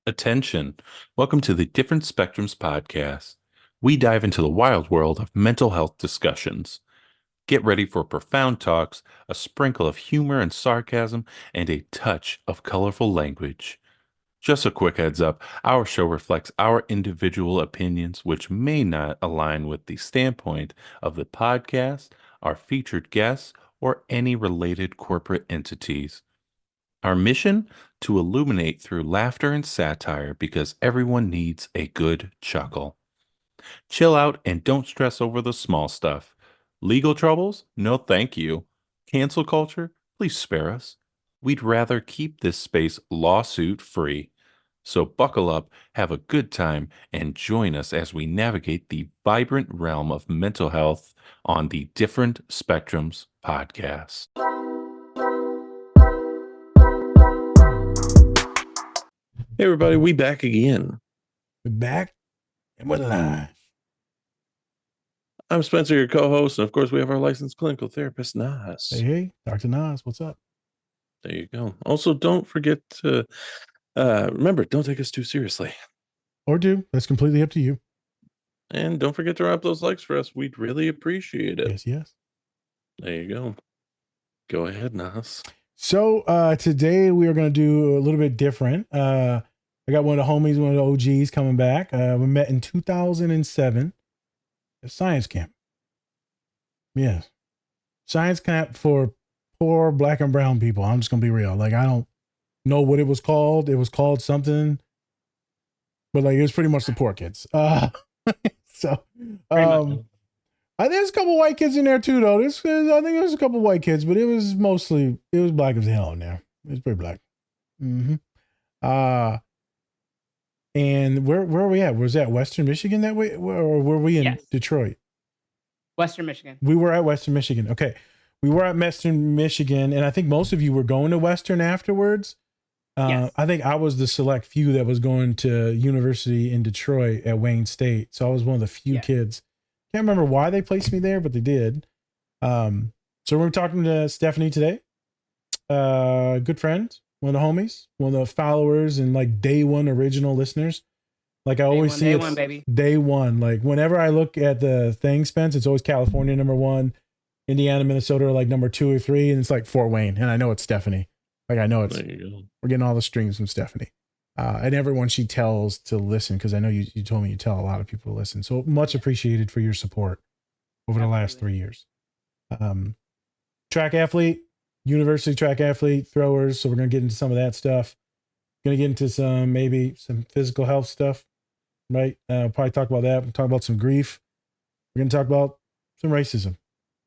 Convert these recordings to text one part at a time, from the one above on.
Attention. Welcome to the Different Spectrums podcast. We dive into the wild world of mental health discussions. Get ready for profound talks, a sprinkle of humor and sarcasm, and a touch of colorful language. Just a quick heads up, our show reflects our individual opinions, which may not align with the standpoint of the podcast, our featured guests, or any related corporate entities. Our mission? To illuminate through laughter and satire because everyone needs a good chuckle. Chill out and don't stress over the small stuff. Legal troubles? No, thank you. Cancel culture? Please spare us. We'd rather keep this space lawsuit free. So buckle up, have a good time, and join us as we navigate the vibrant realm of mental health on the Different Spectrums podcast. Hey everybody, we back again. We're back and we're live. I'm Spencer, your co-host, and of course we have our licensed clinical therapist, Nas. Hey, Dr. Nas, what's up? There you go. Also, don't forget to remember, don't take us too seriously. Or do. That's completely up to you. And don't forget to wrap those likes for us. We'd really appreciate it. Yes. There you go. Go ahead, Nas. So today we are going to do a little bit different. I got one of the homies, one of the OGs coming back. We met in 2007 at science camp. Yes. Science camp for poor black and brown people. I'm just going to be real. Like, I don't know what it was called. It was called something, but like, it was pretty much the poor kids. I think there's a couple white kids in there too, though. I think there's a couple white kids, but it was black as hell in there. It was pretty black. Mm-hmm. And where are we at? Was that Western Michigan that way, or were we in Detroit? Western Michigan. We were at Western Michigan. Okay, we were at Western Michigan, and I think most of you were going to Western afterwards. Yes. I think I was the select few that was going to university in Detroit at Wayne State, so I was one of the few kids. Can't remember why they placed me there, but they did. So we're talking to Stephanie today. Good friend, one of the homies, one of the followers, and like day one original listeners. Like I always see day it's one, baby. Day one. Like whenever I look at the thing, Spence, it's always California number 1, Indiana, Minnesota are like number 2 or 3, and it's like Fort Wayne. And I know it's Stephanie. Like I know we're getting all the streams from Stephanie. And everyone she tells to listen, because I know you told me you tell a lot of people to listen. So much appreciated for your support over the last 3 years. Track athlete, university track athlete, throwers. So we're going to get into some of that stuff. Going to get into maybe some physical health stuff, right? Probably talk about that. We'll talk about some grief. We're going to talk about some racism.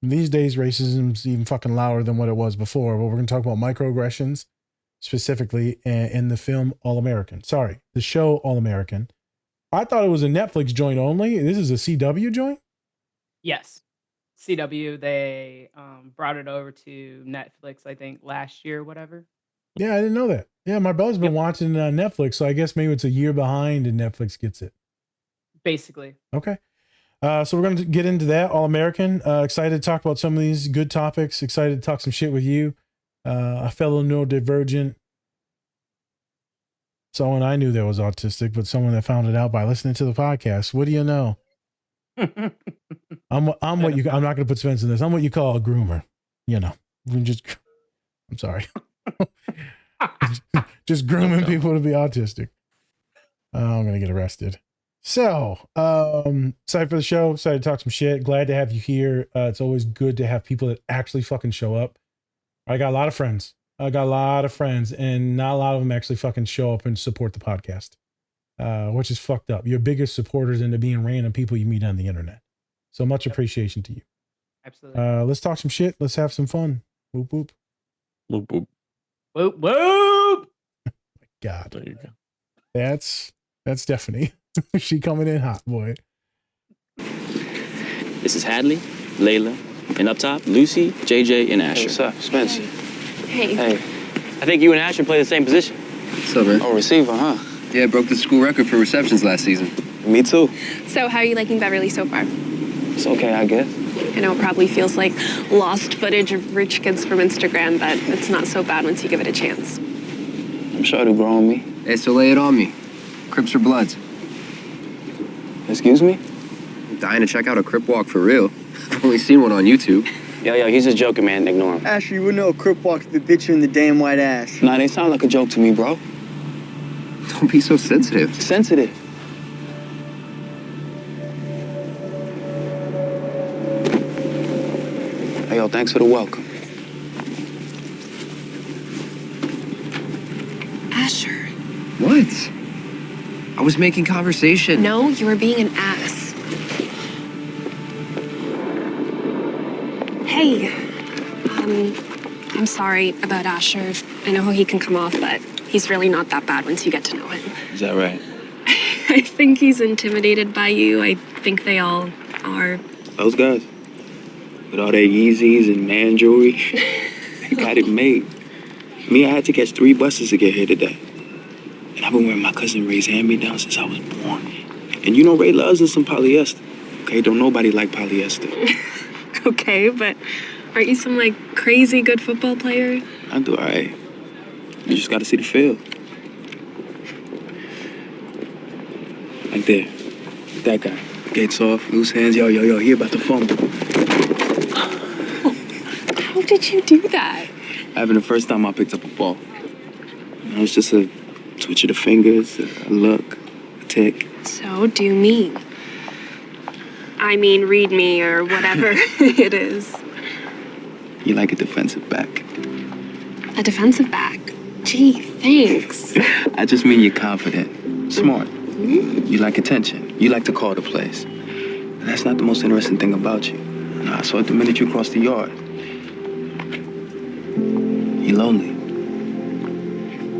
And these days, racism's even fucking louder than what it was before. But we're going to talk about microaggressions, specifically in the film All-American. Sorry, the show All-American. I thought it was a Netflix joint only. This is a CW joint? Yes. CW, they brought it over to Netflix, I think, last year or whatever. Yeah, I didn't know that. Yeah, my brother's been watching it on Netflix, so I guess maybe it's a year behind and Netflix gets it. Basically. Okay. So we're going to get into that, All-American. Excited to talk about some of these good topics. Excited to talk some shit with you. A fellow neurodivergent, someone I knew that was autistic, but someone that found it out by listening to the podcast. What do you know? I'm not going to put Spence in this. I'm what you call a groomer. You know, I'm sorry. just grooming people to be autistic. I'm going to get arrested. So, excited for the show. Excited to talk some shit. Glad to have you here. It's always good to have people that actually fucking show up. I got a lot of friends, and not a lot of them actually fucking show up and support the podcast, which is fucked up. Your biggest supporters end up being random people you meet on the internet. So much appreciation to you. Absolutely. Let's talk some shit. Let's have some fun. Whoop, whoop. Whoop, whoop. Whoop, whoop. My God. There you go. That's Stephanie. She coming in hot, boy. This is Hadley, Layla, and up top, Lucy, JJ, and Asher. Hey, what's up, Spence? Hey. Hey. I think you and Asher play the same position. What's up, man? Oh, receiver, huh? Yeah, broke the school record for receptions last season. Me too. So how are you liking Beverly so far? It's okay, I guess. I know it probably feels like lost footage of rich kids from Instagram, but it's not so bad once you give it a chance. I'm sure it'll grow on me. Hey, so lay it on me. Crips or Bloods? Excuse me? I'm dying to check out a Crip walk for real. I've only seen one on YouTube. Yo, he's just joking, man. Ignore him. Asher, you wouldn't know a Crip walks the bitch in the damn white ass. Nah, they sound like a joke to me, bro. Don't be so sensitive. Sensitive. Hey, yo, thanks for the welcome. Asher. What? I was making conversation. No, you were being an ass. Hey, I'm sorry about Asher. I know how he can come off, but he's really not that bad once you get to know him. Is that right? I think he's intimidated by you. I think they all are. Those guys? With all their Yeezys and man jewelry? They got it made. Me, I had to catch 3 buses to get here today. And I've been wearing my cousin Ray's hand-me-down since I was born. And you know Ray loves us some polyester. Okay, don't nobody like polyester. Okay, but aren't you some, crazy good football player? I do all right. You just gotta see the field. Like there. That guy. Gates off, loose hands. Yo, he about to fumble. How did you do that? Having the first time I picked up a ball. You know, it's just a twitch of the fingers, a look, a tick. So do me. I mean, read me or whatever it is. You like a defensive back. A defensive back? Gee, thanks. I just mean you're confident, smart. You like attention. You like to call the plays. And that's not the most interesting thing about you. I saw it the minute you crossed the yard. You're lonely.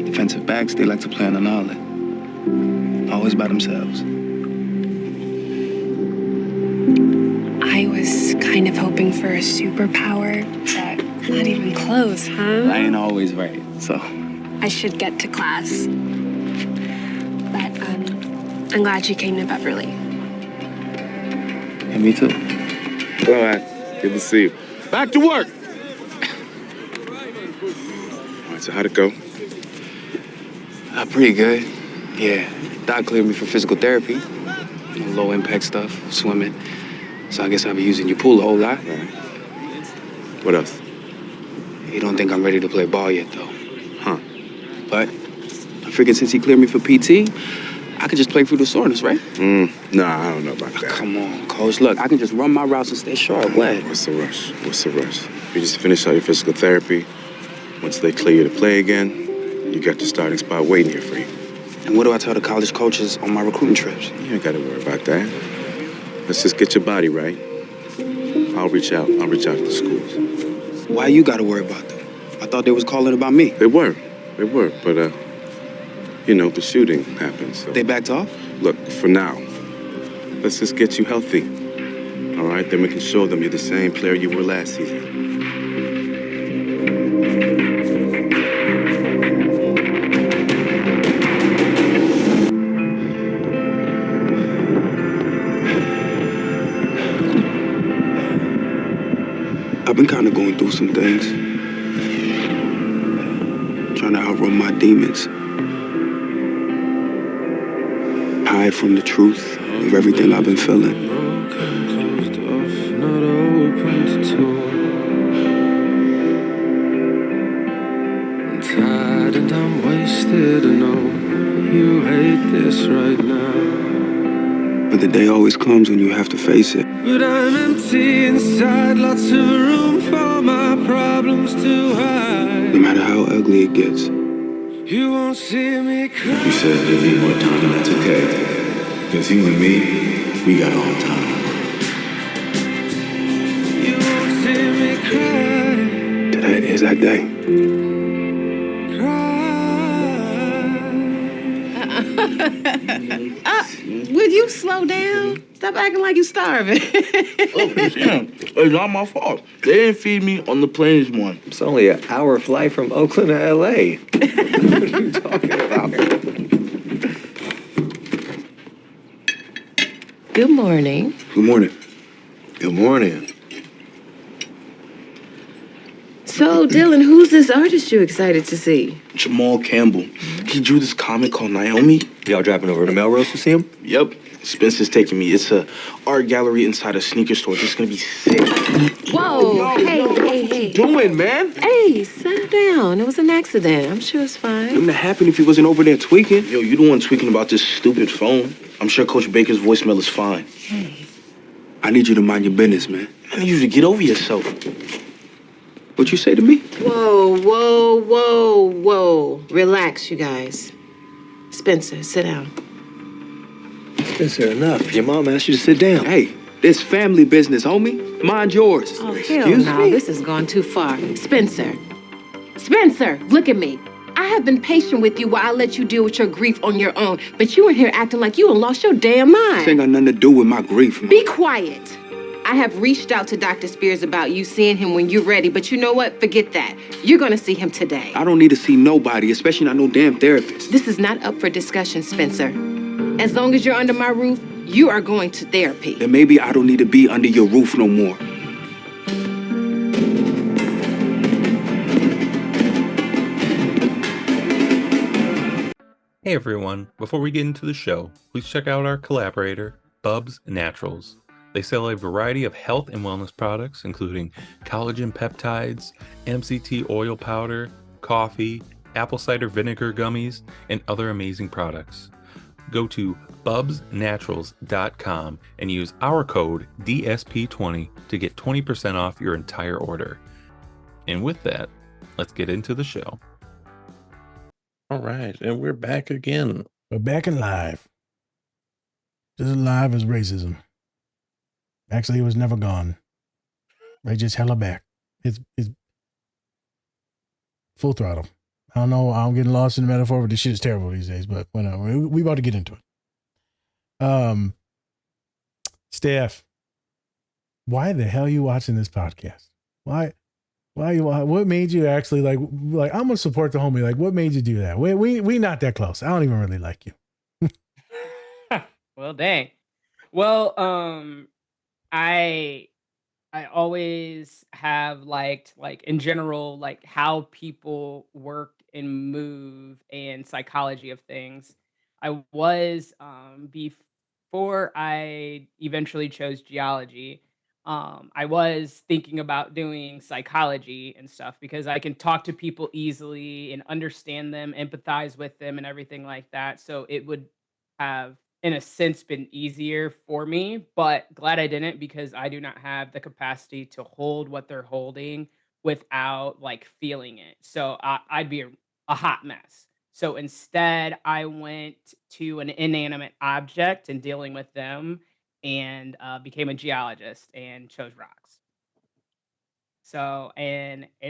Defensive backs, they like to play on an island. Always by themselves. I was kind of hoping for a superpower, but not even close, huh? I ain't always right, so. I should get to class. But, I'm glad you came to Beverly. And me too. All right, good to see you. Back to work. All right, so how'd it go? Pretty good. Yeah, Doc cleared me for physical therapy. Low impact stuff, swimming. So I guess I'll be using your pool a whole lot. Right. What else? He don't think I'm ready to play ball yet, though. Huh. But I figured since he cleared me for PT, I could just play through the soreness, right? Nah, I don't know about that. Come on, coach. Look, I can just run my routes and stay sharp. What? What's the rush? What's the rush? You just finish all your physical therapy. Once they clear you to play again, you got your starting spot waiting here for you. And what do I tell the college coaches on my recruiting trips? You ain't got to worry about that. Let's just get your body right. I'll reach out to the schools. Why you got to worry about them? I thought they was calling about me. They were, but you know, the shooting happened, so. They backed off? Look, for now, let's just get you healthy. All right, then we can show them you're the same player you were last season. I've been kind of going through some things. Trying to outrun my demons. Hide from the truth of everything I've been feeling. I'm tired and I'm wasted. I know you hate this right now. But the day always comes when you have to face it. But I'm empty inside, lots of room for my problems to hide. No matter how ugly it gets. You won't see me cry. You said you need more time, and that's okay. Because you and me, we got all the time. You won't see me cry. Today is that day. Will you slow down? Stop acting like you starving. Oh, damn. It's not my fault. They didn't feed me on the plane this morning. It's only an hour flight from Oakland to L.A. What are you talking about? Good morning. Good morning. Good morning. So, Dylan, who's this artist you excited to see? Jamal Campbell. He drew this comic called Naomi. Y'all driving over to Melrose to see him? Yep. Spencer's taking me. It's a art gallery inside a sneaker store. It's gonna be sick. Whoa, hey. Doing, man? Hey, settle down. It was an accident. I'm sure it's fine. Wouldn't have happened if he wasn't over there tweaking. Yo, you the one tweaking about this stupid phone. I'm sure Coach Baker's voicemail is fine. Hey. I need you to mind your business, man. I need you to get over yourself. What you say to me? Whoa. Relax, you guys. Spencer, sit down. Spencer, enough. Your mom asked you to sit down. Hey, this family business, homie. Mind yours. Oh, hell no. This has gone too far. Spencer, look at me. I have been patient with you while I let you deal with your grief on your own, but you in here acting like you done lost your damn mind. This ain't got nothing to do with my grief, man. Be quiet. I have reached out to Dr. Spears about you seeing him when you're ready, but you know what? Forget that. You're gonna see him today. I don't need to see nobody, especially not no damn therapist. This is not up for discussion, Spencer. As long as you're under my roof, you are going to therapy. Then maybe I don't need to be under your roof no more. Hey everyone, before we get into the show, please check out our collaborator, Bubs Naturals. They sell a variety of health and wellness products, including collagen peptides, MCT oil powder, coffee, apple cider vinegar gummies, and other amazing products. Go to bubsnaturals.com and use our code DSP20 to get 20% off your entire order. And with that, let's get into the show. All right, and we're back again. We're back and live. Just as live as racism. Actually, it was never gone. They just hella back. It's full throttle. I don't know. I'm getting lost in the metaphor, but this shit is terrible these days. But whatever. We about to get into it. Steph, why the hell are you watching this podcast? Why what made you actually like I'm gonna support the homie? Like, what made you do that? We not that close. I don't even really like you. Well, dang. Well, I always have liked, like, in general, like how people work and move and psychology of things. I was before I eventually chose geology. I was thinking about doing psychology and stuff because I can talk to people easily and understand them, empathize with them, and everything like that. So it would have, in a sense, been easier for me, but glad I didn't because I do not have the capacity to hold what they're holding without like feeling it. So I'd be a hot mess. So instead, I went to an inanimate object and dealing with them and became a geologist and chose rocks. So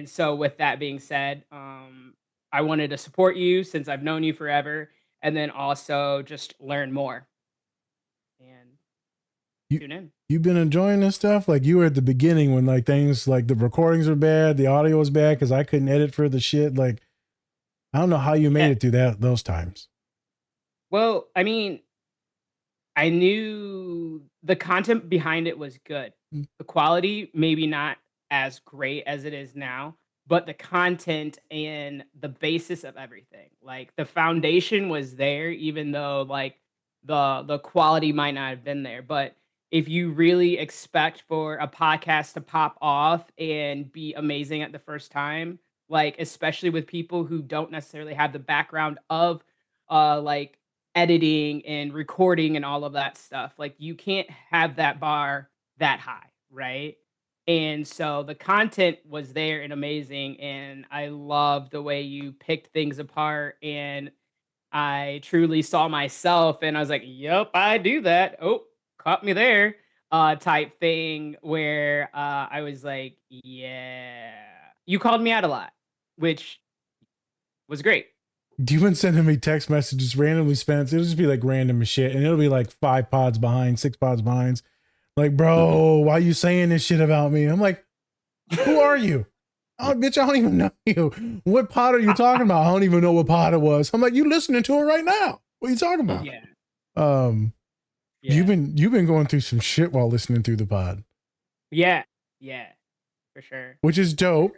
so with that being said, I wanted to support you since I've known you forever, and then also just learn more and tune in. You've been enjoying this stuff? Like, you were at the beginning when like things like the recordings were bad, the audio was bad because I couldn't edit for the shit. Like, I don't know how you made it through those times. Well, I mean, I knew the content behind it was good. The quality maybe not as great as it is now, but the content and the basis of everything, like the foundation was there, even though like the quality might not have been there. But if you really expect for a podcast to pop off and be amazing at the first time, like especially with people who don't necessarily have the background of like editing and recording and all of that stuff, like you can't have that bar that high, right? And so the content was there and amazing, and I love the way you picked things apart, and I truly saw myself and I was like, "Yep, I do that. Oh, caught me there." Type thing where I was like, "Yeah." You called me out a lot, which was great. You've been sending me text messages randomly, Spence. It'll just be like random as shit, and it'll be like 5 pods behind, 6 pods behind. Like, bro, why you saying this shit about me? I'm like, who are you? Oh, bitch, I don't even know you. What pod are you talking about? I don't even know what pod it was. I'm like, you listening to it right now? What are you talking about? Yeah. You've been going through some shit while listening through the pod, Yeah, for sure. which is dope.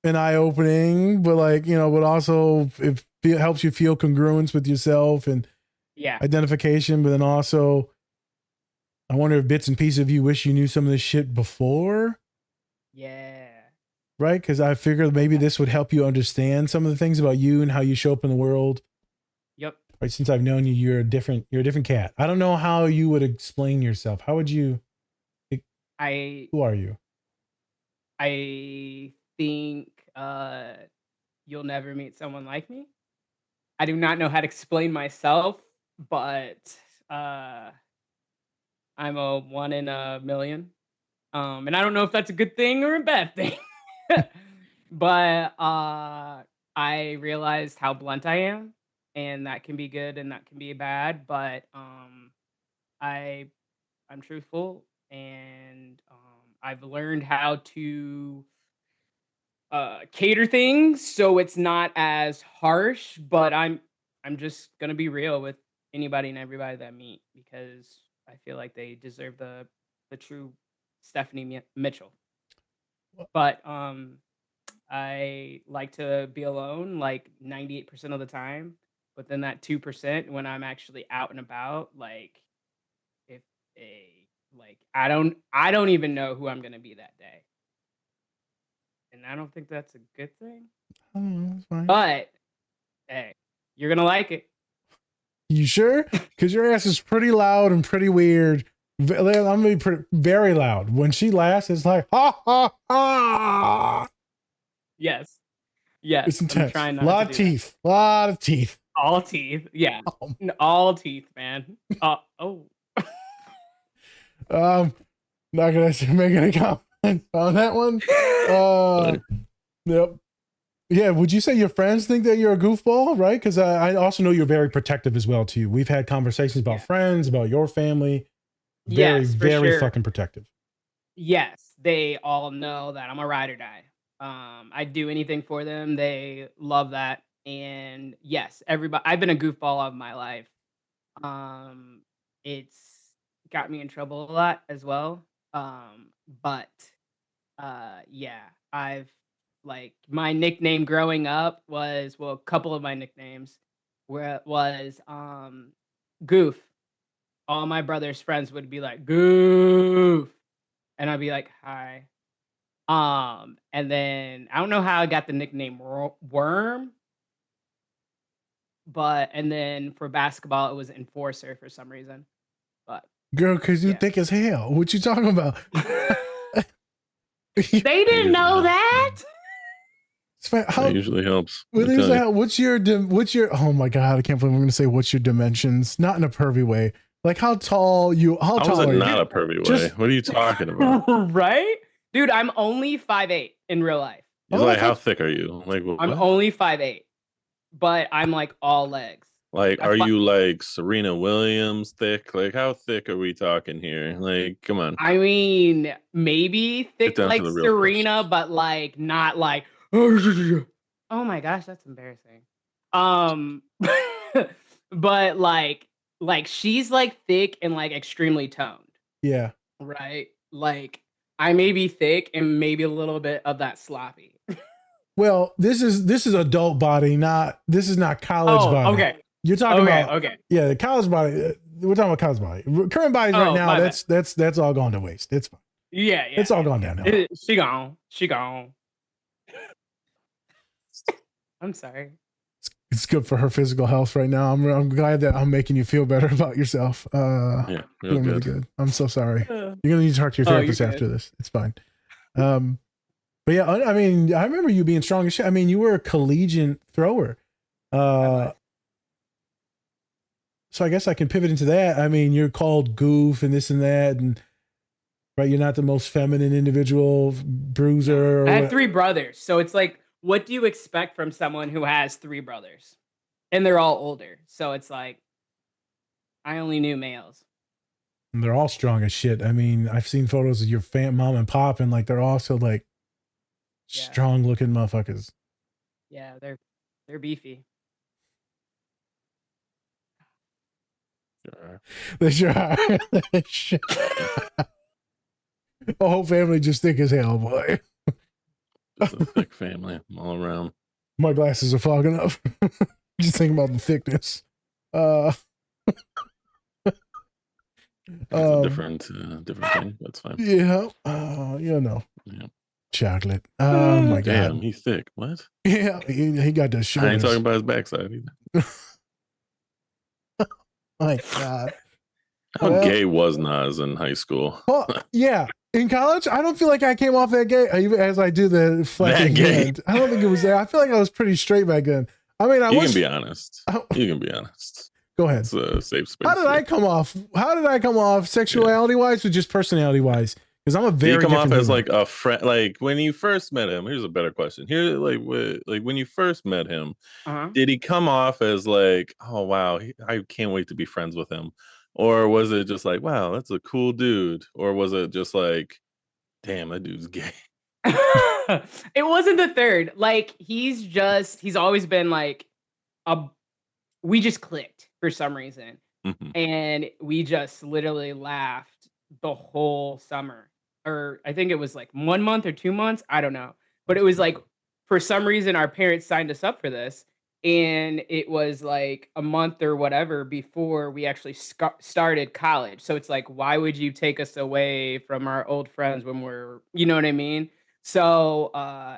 and eye opening, but like, you know, but also it helps you feel congruence with yourself and Yeah. identification. But then also, I wonder if bits and pieces of you wish you knew some of this shit before. Yeah. Right? Because I figured maybe this would help you understand some of the things about you and how you show up in the world. Yep. Right? Since I've known you, you're a different cat. I don't know how you would explain yourself. How would you? Who are you? I think you'll never meet someone like me. I do not know how to explain myself, but I'm a 1 in a million. And I don't know if that's a good thing or a bad thing. But I realized how blunt I am, and that can be good and that can be bad, but I I'm truthful, and I've learned how to cater things so it's not as harsh, but I'm just gonna be real with anybody and everybody that I meet because I feel like they deserve the true Stephanie Mitchell. But I like to be alone like 98% of the time, but then that 2% when I'm actually out and about, like if a like I don't even know who I'm gonna be that day. And I don't think that's a good thing. That's fine. But hey, you're gonna like it. You sure? Because your ass is pretty loud and pretty weird. I'm gonna be very loud. When she laughs, it's like ha ha ha. Yes. Yes. It's intense. Trying A not lot to of do that. teeth. A lot of teeth. All teeth. Yeah. All teeth, man. Oh. Not gonna make any comments on that one. Yep. Yeah, would you say your friends think that you're a goofball, right? Because I also know you're very protective as well, too. We've had conversations about friends, about your family. Very, Yes, for very sure. fucking protective. Yes, they all know that I'm a ride or die. I do anything for them. They love that. And yes, everybody I've been a goofball all of my life. Um, it's got me in trouble a lot as well. But yeah, I've like my nickname growing up was well, a couple of my nicknames where it was Goof. All my brother's friends would be like, Goof. And I'd be like, hi. And then I don't know how I got the nickname Worm, but and then for basketball it was Enforcer for some reason. But Girl, because you thick as hell. What you talking about? they didn't know that. That usually helps. What's your oh my god, I can't believe I'm gonna say what's your dimensions. Not in a pervy way. Like how tall are you? How is it not a pervy way? What are you talking about? Right? Dude, I'm only 5'8" in real life. He's like, how thick are you? Like, I'm what? only 5'8", but I'm like all legs. Like, are you like Serena Williams thick? Like, how thick are we talking here? Like, come on. I mean, maybe thick down to like the real Serena, but like not like. Oh my gosh, that's embarrassing. But like she's like thick and like extremely toned, Yeah. right? Like I may be thick and maybe a little bit of that sloppy. Well, this is adult body, this is not college body. Okay. You're talking about okay. Yeah, the college body. We're talking about college body. Current bodies right now. That's all gone to waste. It's fine. Yeah. It's all gone downhill. She gone. I'm sorry. It's good for her physical health right now. I'm glad that I'm making you feel better about yourself. Yeah, feeling really good. I'm so sorry. You're gonna need to talk to your therapist after this. It's fine. But yeah, I mean, I remember you being strong as shit. I mean, you were a collegiate thrower. So I guess I can pivot into that. I mean, you're called goof and this and that, and right, you're not the most feminine individual, bruiser. I had 3 brothers, so it's like, what do you expect from someone who has 3 brothers? And they're all older, so it's like, I only knew males. And they're all strong as shit. I mean, I've seen photos of your mom and pop, and like they're also like strong looking motherfuckers. Yeah, they're beefy. They sure are. They sure are. The whole family just thick as hell, boy. Just a thick family all around. My glasses are fogging up. Just thinking about the thickness. It's a different thing. That's fine. Yeah. Yeah. Chocolate. Oh my Damn, God. he's thick. What? Yeah, he got the I shoulders. ain't talking about his backside either. My God. How Well, gay was Nas in high school? well, yeah. In college, I don't feel like I came off that gay, even as I do the fucking gay. hand. I don't think it was there. I feel like I was pretty straight back then. I mean, You can be honest. You can be honest. Go ahead. It's a safe space. How did I come off? Sexuality wise, or just personality wise? Because I'm a Did very you come off different as human. like a friend? Like when you first met him. Here's a better question. Here, like when you first met him, did he come off as like, oh wow, I can't wait to be friends with him, or was it just like, wow, that's a cool dude, or was it just like, damn, that dude's gay? It wasn't the third. Like he's always been like we just clicked for some reason. And we just literally laughed the whole summer. Or I think it was like 1 month or 2 months. I don't know. But it was like, for some reason, our parents signed us up for this. And it was like a month or whatever before we actually started college. So it's like, why would you take us away from our old friends when we're, you know what I mean? So,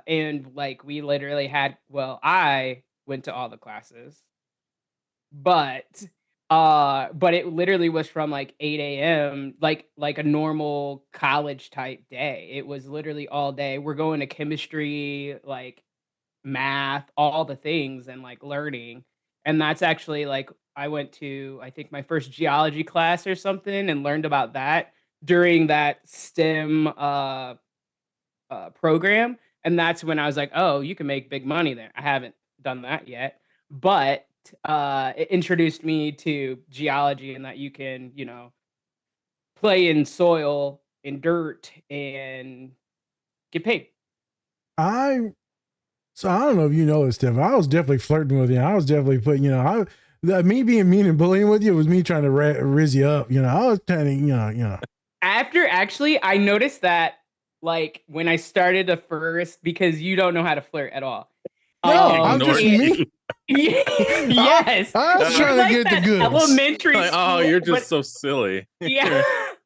and like we literally I went to all the classes, but it literally was from like 8 a.m. like a normal college type day. It was literally all day. We're going to chemistry, like math, all the things, and like learning. And that's actually like I went to, I think, my first geology class or something and learned about that during that STEM program. And that's when I was like, oh, you can make big money there. I haven't done that yet, but it introduced me to geology and that you can, play in soil, in dirt, and get paid. So I don't know if you know this, Steph. I was definitely flirting with you. I was definitely putting, me being mean and bullying with you was me trying to rizz you up. I was trying to, After actually, I noticed that like when I started the first, because you don't know how to flirt at all. No, I'm just me. Yes. I was trying to get the goods. Elementary Like, oh, school, you're just but- so silly. Yeah.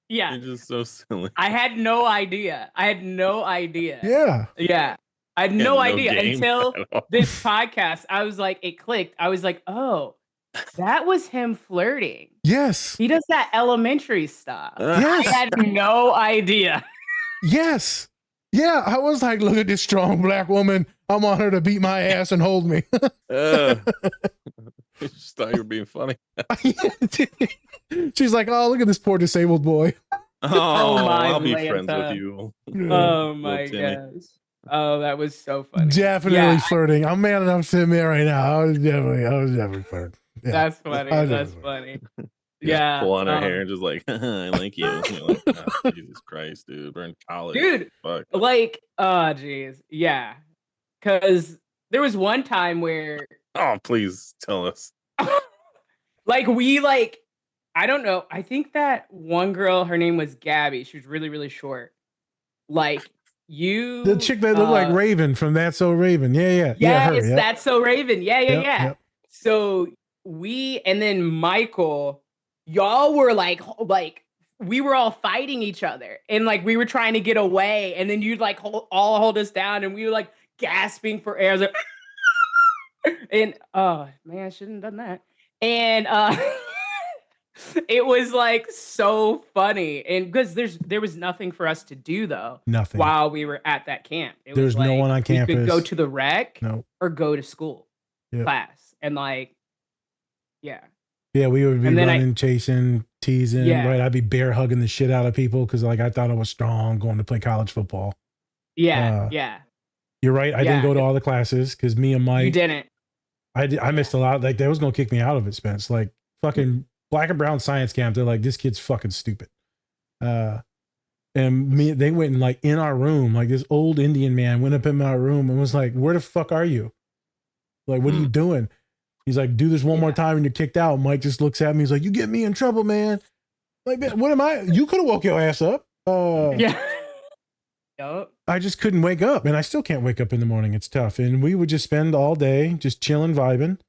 Yeah. You're just so silly. I had no idea. Yeah. Yeah. I had Yeah, no no idea game until at all. this podcast. I was like, it clicked. I was like, oh, that was him flirting. Yes. He does that elementary stuff. Yes. I had no idea. Yes. Yeah. I was like, look at this strong black woman. I want her to beat my ass and hold me. I just thought you were being funny. She's like, oh, look at this poor disabled boy. Oh, my I'll be Lanta. friends with you. Oh my Little Timmy. gosh. Oh, that was so funny. Definitely Yeah, flirting. I'm man enough to admit right now. I was definitely flirting. Yeah. that's funny. I That's know. funny. Just Yeah. pull on her hair and just like, I like you. And you're like, oh, Jesus Christ, dude. We're in college. Dude, Fuck. like, oh, geez. Yeah. Because there was one time where, Oh, please tell us. like, I don't know. I think that one girl, her name was Gabby. She was really, really short. Like, The chick that looked like Raven from That's So Raven. Yeah. Yeah, her, it's yeah. That's So Raven. Yeah. Yep. So and then Michael, y'all were like we were all fighting each other, and like we were trying to get away, and then you'd like hold us down, and we were like gasping for air. I was like, and oh man, I shouldn't have done that. And it was like so funny, and because there was nothing for us to do though. Nothing. While we were at that camp. There was no one on We campus. could go to the rec No. or go to school Yep. class, and like, yeah. Yeah, we would be And then running, chasing, teasing. Yeah. Right, I'd be bear hugging the shit out of people because like I thought I was strong going to play college football. Yeah, yeah. You're right. I didn't go to all the classes because me and Mike. You didn't. I missed a lot. Like they was gonna kick me out of it, Spence. Like fucking black and brown science camp. They're like, this kid's fucking stupid. And they went and like in our room, like this old Indian man went up in our room and was like, where the fuck are you? Like, what are you doing? He's like, do this one more time and you're kicked out. Mike just looks at me. He's like, you get me in trouble, man. Like, man, what am I? You could have woke your ass up. Yeah. Yup. I just couldn't wake up, and I still can't wake up in the morning. It's tough. And we would just spend all day just chilling, vibing.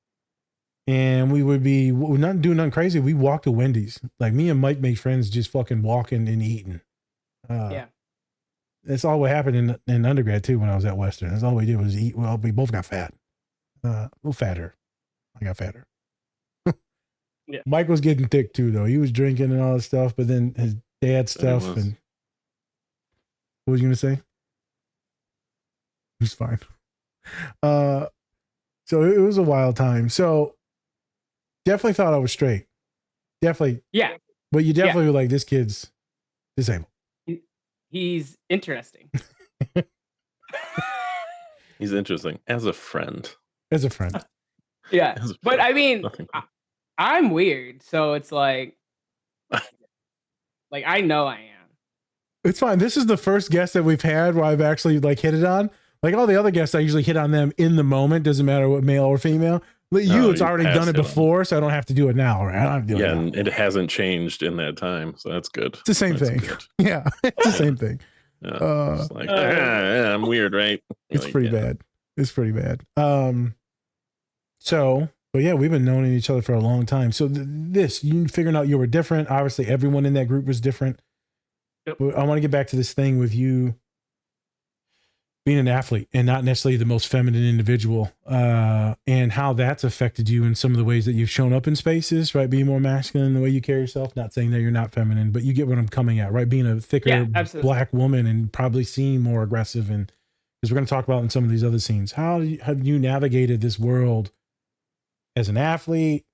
And we would be not doing nothing crazy. We walked to Wendy's. Like me and Mike made friends just fucking walking and eating. Yeah. That's all what happened in undergrad too when I was at Western. That's all we did was eat. Well, we both got fat. A little fatter. I got fatter. Yeah. Mike was getting thick too, though. He was drinking and all that stuff, but then his dad stuff was. and what was you gonna say? It was fine. So it was a wild time. So definitely thought I was straight. Definitely. Yeah. But you definitely were like, this kid's disabled. He's interesting. He's interesting as a friend. As a friend. Yeah. As a But friend. I mean, I'm weird. So it's like I know I am. It's fine. This is the first guest that we've had where I've actually like hit it on. Like all the other guests, I usually hit on them in the moment. Doesn't matter what male or female. But it's you already passed done it it on. before, so I don't have to do it now, right? I don't have to do it now. And it hasn't changed in that time, so that's good. It's the same That's thing. good. Yeah, it's the same thing. Yeah. It's like, yeah, I'm weird, right? You're It's like, pretty yeah. bad. It's pretty bad. So, but yeah, we've been knowing each other for a long time. So you figuring out you were different. Obviously, everyone in that group was different. Yep. But I want to get back to this thing with you being an athlete and not necessarily the most feminine individual, and how that's affected you in some of the ways that you've shown up in spaces, right? Being more masculine in the way you carry yourself. Not saying that you're not feminine, but you get what I'm coming at, right? Being a thicker black woman and probably seem more aggressive, and because we're going to talk about in some of these other scenes. How have you navigated this world as an athlete?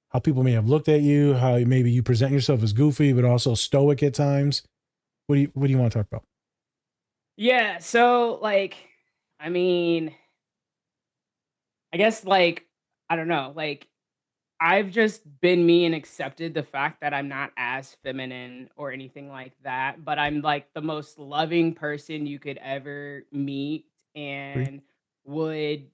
How people may have looked at you, how maybe you present yourself as goofy, but also stoic at times. What do you want to talk about? Yeah, so I mean, I guess I don't know, I've just been me and accepted the fact that I'm not as feminine or anything like that, but I'm like the most loving person you could ever meet and would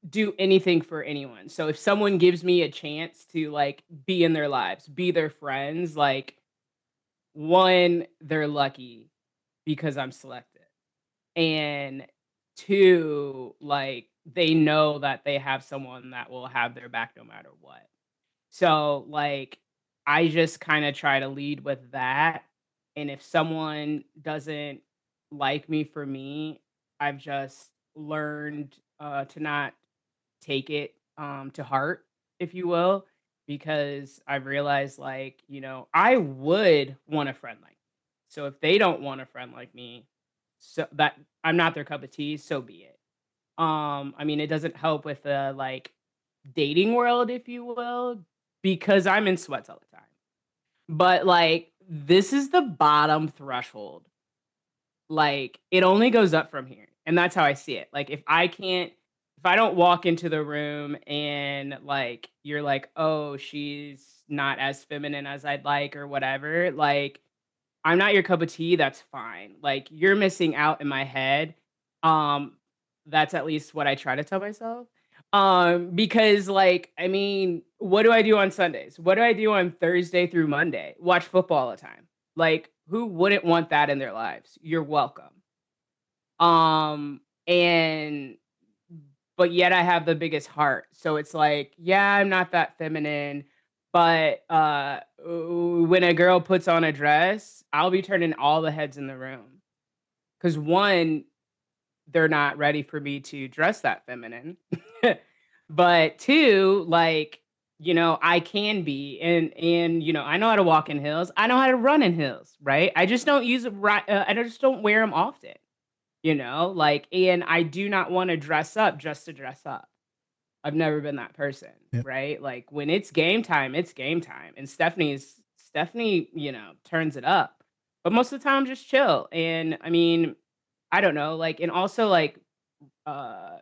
do anything for anyone. So if someone gives me a chance to be in their lives, be their friends, one, they're lucky because I'm selected. And two, they know that they have someone that will have their back no matter what. So I just kind of try to lead with that. And if someone doesn't like me for me, I've just learned to not take it to heart, if you will, because I've realized I would want a friend like me. So if they don't want a friend like me, so that I'm not their cup of tea, so be it. I mean, it doesn't help with the dating world, if you will, because I'm in sweats all the time. But this is the bottom threshold. It only goes up from here. And that's how I see it. If I don't walk into the room and you're like, oh, she's not as feminine as I'd like or whatever, I'm not your cup of tea, that's fine. You're missing out in my head. That's at least what I try to tell myself. Because I mean, what do I do on Sundays? What do I do on Thursday through Monday? Watch football all the time. Who wouldn't want that in their lives? You're welcome. And but yet I have the biggest heart. So it's yeah, I'm not that feminine, but when a girl puts on a dress, I'll be turning all the heads in the room. Cuz one, they're not ready for me to dress that feminine. But two, I can be, and I know how to walk in heels. I know how to run in heels, right? I just don't use it right. I just don't wear them often, and I do not want to dress up just to dress up. I've never been that person, right? When it's game time, it's game time. And Stephanie, turns it up. But most of the time, just chill. And I mean, I don't know, and also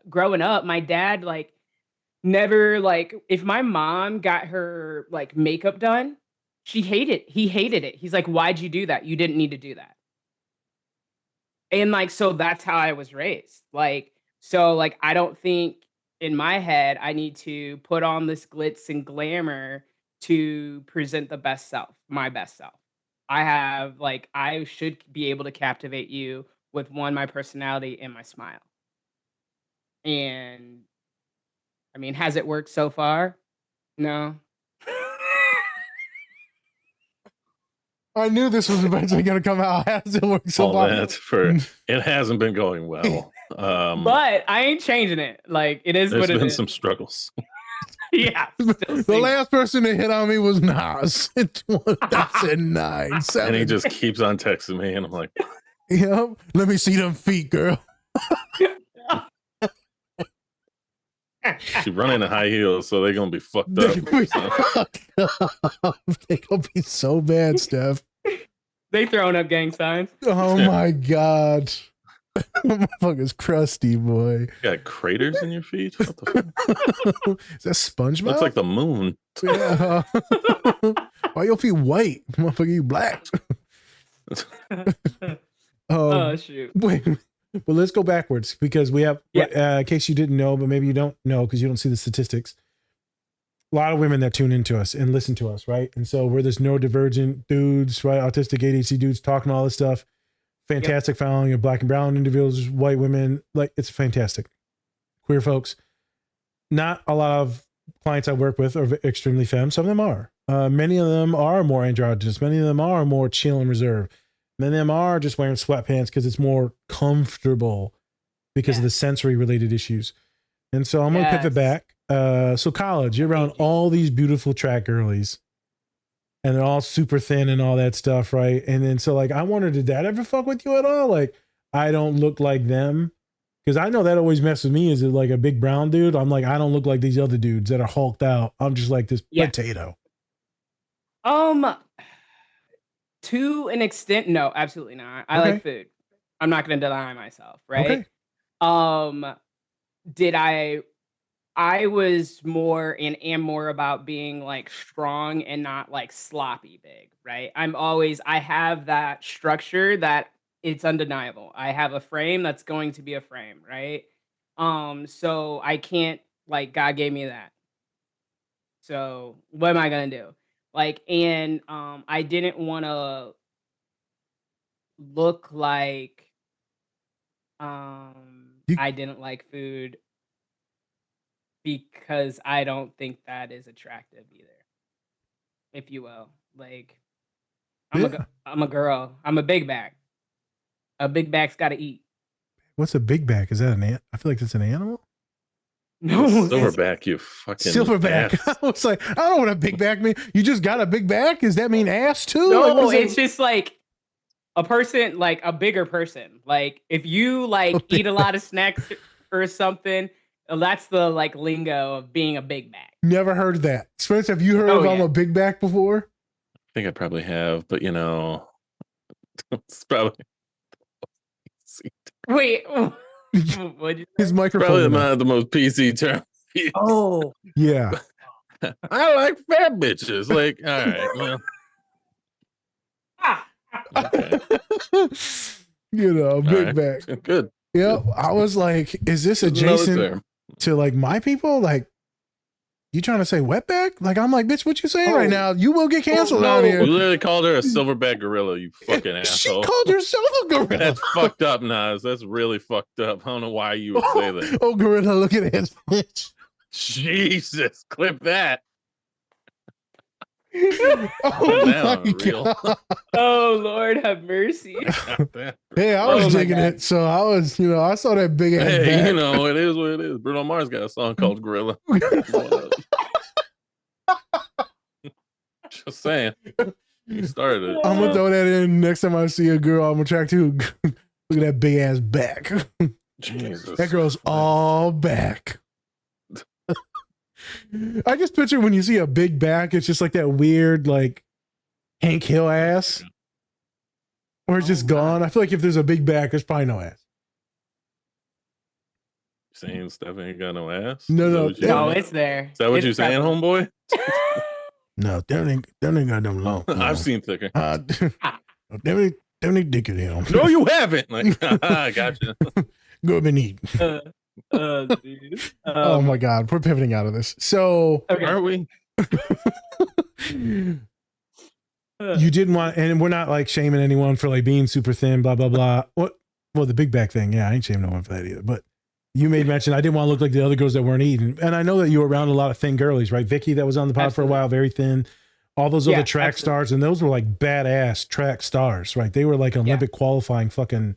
growing up, my dad never if my mom got her makeup done, he hated it. He's like, why'd you do that? You didn't need to do that. And so that's how I was raised. So I don't think in my head I need to put on this glitz and glamour to present the best self, my best self. I should be able to captivate you with my personality and my smile. And I mean, has it worked so far? No. I knew this was eventually going to come out. How does it work so far? It hasn't been going well. But I ain't changing it. Like, it is what it is. There's been some struggles. Yeah. The last person to hit on me was Nas in 2009. And he just keeps on texting me, and I'm like, yep. Let me see them feet, girl. she running in high heels, so they're gonna be fucked up. They gonna be so bad, Steph. They throwing up gang signs. Oh my god. Motherfucker's crusty, boy. You got craters in your feet? What the fuck? Is that SpongeBob? Looks like the moon. Yeah. Why your feet white? Motherfucker, you black. Oh shoot. Wait. Well, let's go backwards because we have, in case you didn't know, but maybe you don't know because you don't see the statistics. A lot of women that tune into us and listen to us, right? And so we're this neurodivergent dudes, right? Autistic ADHD dudes talking all this stuff. Fantastic following of black and brown individuals, white women. Like, it's fantastic. Queer folks. Not a lot of clients I work with are extremely femme. Some of them are. Many of them are more androgynous. Many of them are more chill and reserved. Many of them are just wearing sweatpants because it's more comfortable because of the sensory related issues. And so I'm going to pivot back. So college, you're around all these beautiful track girlies and they're all super thin and all that stuff. Right. And then, so like, I wonder, did that ever fuck with you at all? Like, I don't look like them. Cause I know that always messes with me. Is it like a big brown dude? I'm like, I don't look like these other dudes that are hulked out. I'm just like this potato. To an extent, no, absolutely not. I like food. I'm not going to deny myself, right? Did I was more and am more about being like strong and not like sloppy big, right? I have that structure that it's undeniable. I have a frame that's going to be a frame, right? So I can't, like, God gave me that. So what am I going to do? Like, and I didn't want to look like I didn't like food because I don't think that is attractive either, if you will. Like, I'm a girl. I'm a big back. A big back's got to eat. What's a big back? Is that an ant? I feel like it's an animal. No, silverback, you fucking silverback. ass. I was like, I don't know what a big back means. You just got a big back? Does that mean ass too? No, like, it's just like a person, like a bigger person. Like, if you like eat a lot of snacks or something, that's the like lingo of being a big back. Never heard that. Spence, have you heard of I'm a big back before? I think I probably have, but you know, it's probably. Wait. What'd you say? His microphone. Probably not the most PC term. Oh. Yeah. I like fat bitches. Like, all right. Well. Okay. You know, big back. Good. Yeah. I was like, is this adjacent to like my people? Like, you trying to say wetback? Like, I'm like, bitch, what you saying right now? You will get canceled out here. You literally called her a silverback gorilla, you fucking asshole. She called herself a gorilla. That's fucked up, Nas. That's really fucked up. I don't know why you would say that. Oh, gorilla, look at this bitch. Jesus, clip that. Oh, my God. Oh, Lord, have mercy. Hey, I was digging it. So I was, you know, I saw that big ass back. You know, it is what it is. Bruno Mars got a song called Gorilla. Just saying. You started it. I'm going to throw that in next time I see a girl I'm attracted to. Look at that big ass back. Jesus. That girl's all back. I just picture when you see a big back, it's just like that weird, like Hank Hill ass, or it's just gone. I feel like if there's a big back, there's probably no ass. Saying Stephanie ain't got no ass? No, it's there. Is that what you're saying, homeboy? No, that ain't got no long. No. I've seen thicker. That ain't dick in him. No, you haven't. Like, I gotcha. Go and eat. Dude. Oh my God, we're pivoting out of this. So are we? You didn't want, and we're not like shaming anyone for like being super thin, blah blah blah. What Well, the big back thing, yeah, I ain't shaming no one for that either. But you made mention I didn't want to look like the other girls that weren't eating, and I know that you were around a lot of thin girlies, right? Vicky, that was on the pod for a while, very thin. All those other track stars, and those were like badass track stars, right? They were like Olympic qualifying fucking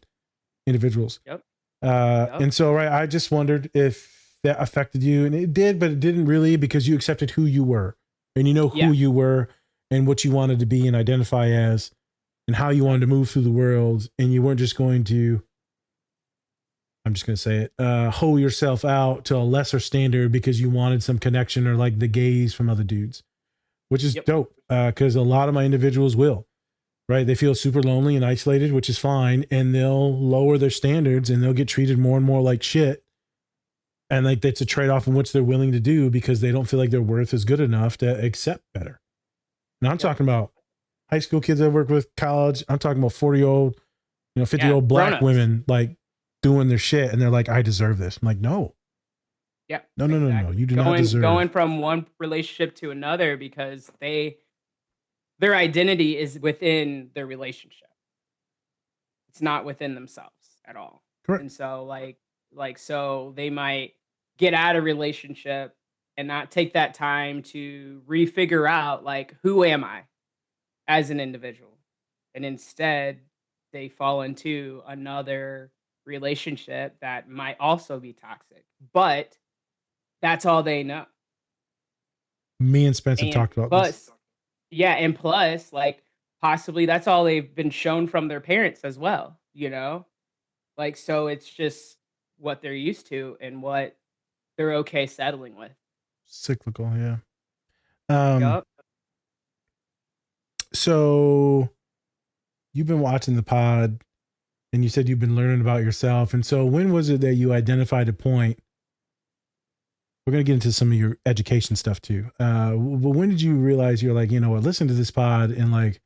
individuals. Yep. And so, right, I just wondered if that affected you, and it did, but it didn't really, because you accepted who you were, and you know who you were, and what you wanted to be and identify as, and how you wanted to move through the world, and you weren't just going to, I'm just going to say it, hoe yourself out to a lesser standard because you wanted some connection or like the gaze from other dudes, which is dope, because a lot of my individuals will. Right. They feel super lonely and isolated, which is fine. And they'll lower their standards and they'll get treated more and more like shit. And like that's a trade-off in which they're willing to do because they don't feel like their worth is good enough to accept better. Now I'm talking about high school kids I work with, college. I'm talking about 40-year-old, 50-year-old black women like doing their shit. And they're like, I deserve this. I'm like, no. Yeah. No. You do not deserve. Going from one relationship to another because their identity is within their relationship. It's not within themselves at all. Correct. And so so they might get out of relationship and not take that time to refigure out like, who am I as an individual? And instead they fall into another relationship that might also be toxic, but that's all they know. Me and Spencer talked about this. Yeah, and plus, like, possibly that's all they've been shown from their parents as well, Like, so it's just what they're used to and what they're okay settling with. Cyclical, yeah. Yup. So you've been watching the pod and you said you've been learning about yourself. And so when was it that you identified a point? We're going to get into some of your education stuff too. But when did you realize you're like, listen to this pod and like,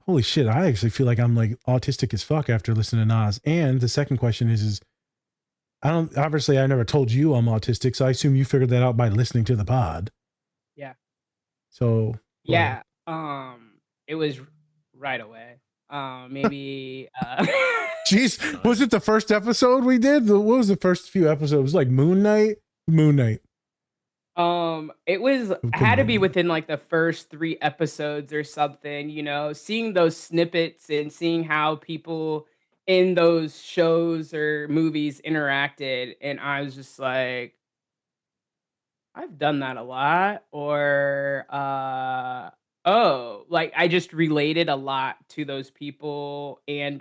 holy shit, I actually feel like I'm like autistic as fuck after listening to Nas. And the second question is obviously I never told you I'm autistic. So I assume you figured that out by listening to the pod. Yeah. So. Yeah. It was right away. Maybe, Jeez, was it the first episode we did? What was the first few episodes? It was like Moon Knight. It had to be within like the first 3 episodes or something, seeing those snippets and seeing how people in those shows or movies interacted. And I was just like, I've done that a lot. Or, like I just related a lot to those people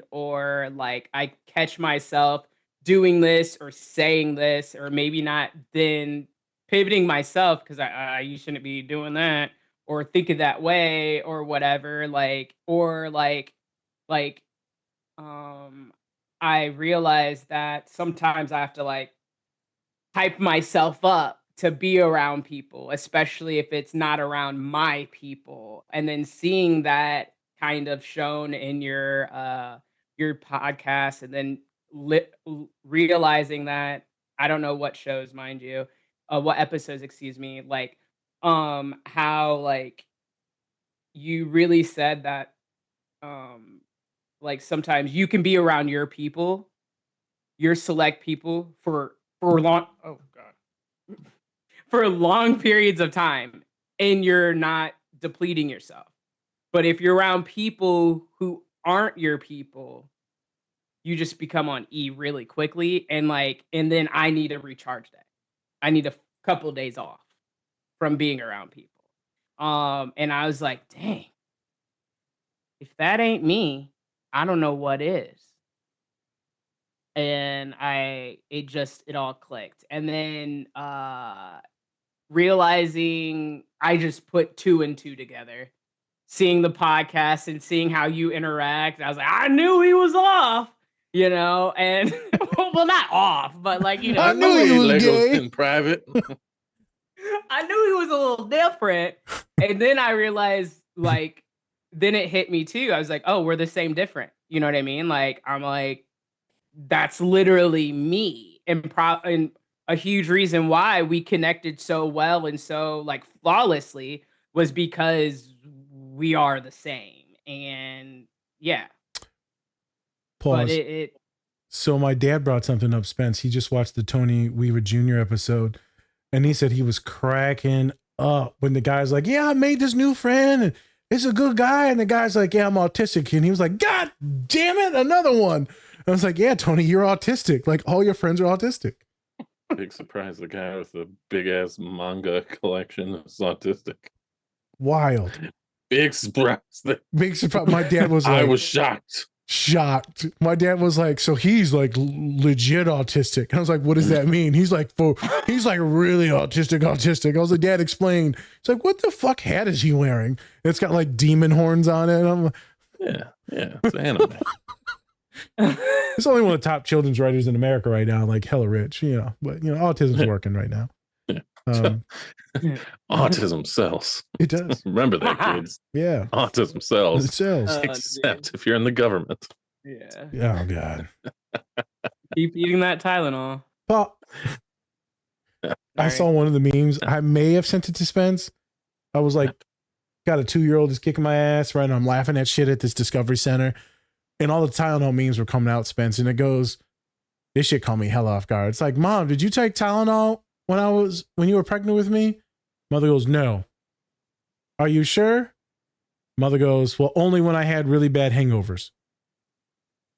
or like I catch myself doing this or saying this or maybe not then pivoting myself because you shouldn't be doing that or thinking that way or whatever I realized that sometimes I have to like hype myself up to be around people, especially if it's not around my people. And then seeing that kind of shown in your podcast and then realizing that I don't know what shows, mind you, what episodes, excuse me, like how like you really said that like sometimes you can be around your people, your select people for long for long periods of time and you're not depleting yourself. But if you're around people who aren't your people, you just become on E really quickly and then I need a recharge day. I need a couple of days off from being around people. And I was like, dang, if that ain't me, I don't know what is. And it all clicked. And then realizing I just put 2 and 2 together, seeing the podcast and seeing how you interact. I was like, I knew he was off, and well, not off, but like, I knew he was gay in private. I knew he was a little different. And then I realized, like, then it hit me too. I was like, oh, we're the same different. You know what I mean? Like, I'm like, that's literally me. And a huge reason why we connected so well and so like flawlessly was because we are the same. And yeah. Pause. But So my dad brought something up, Spence. He just watched the Tony Weaver Jr. episode, and he said he was cracking up when the guy's like, "Yeah, I made this new friend, and it's a good guy," and the guy's like, "Yeah, I'm autistic," and he was like, "God damn it, another one." I was like, "Yeah, Tony, you're autistic. Like all your friends are autistic." Big surprise. The guy with the big ass manga collection is autistic. Wild. Big surprise. Big surprise. My dad was like, I was shocked. Shocked. My dad was like, so he's like legit autistic. And I was like, what does that mean? He's like, he's like really autistic. I was like, Dad, explain. He's like, what the fuck hat is he wearing? It's got like demon horns on it. And I'm like, yeah, it's anime. It's only one of the top children's writers in America right now, like hella rich, but autism's working right now. Autism sells. It does. Remember that, kids. Yeah. Autism sells. It sells. Except if you're in the government. Yeah. Oh God. Keep eating that Tylenol. Well, I saw one of the memes. I may have sent it to Spence. I was like, got a 2-year-old is kicking my ass, right? And I'm laughing at shit at this Discovery Center. And all the Tylenol memes were coming out, Spence. And it goes, this shit caught me hell off guard. It's like, Mom, did you take Tylenol when you were pregnant with me? Mother goes, no. Are you sure? Mother goes, well, only when I had really bad hangovers.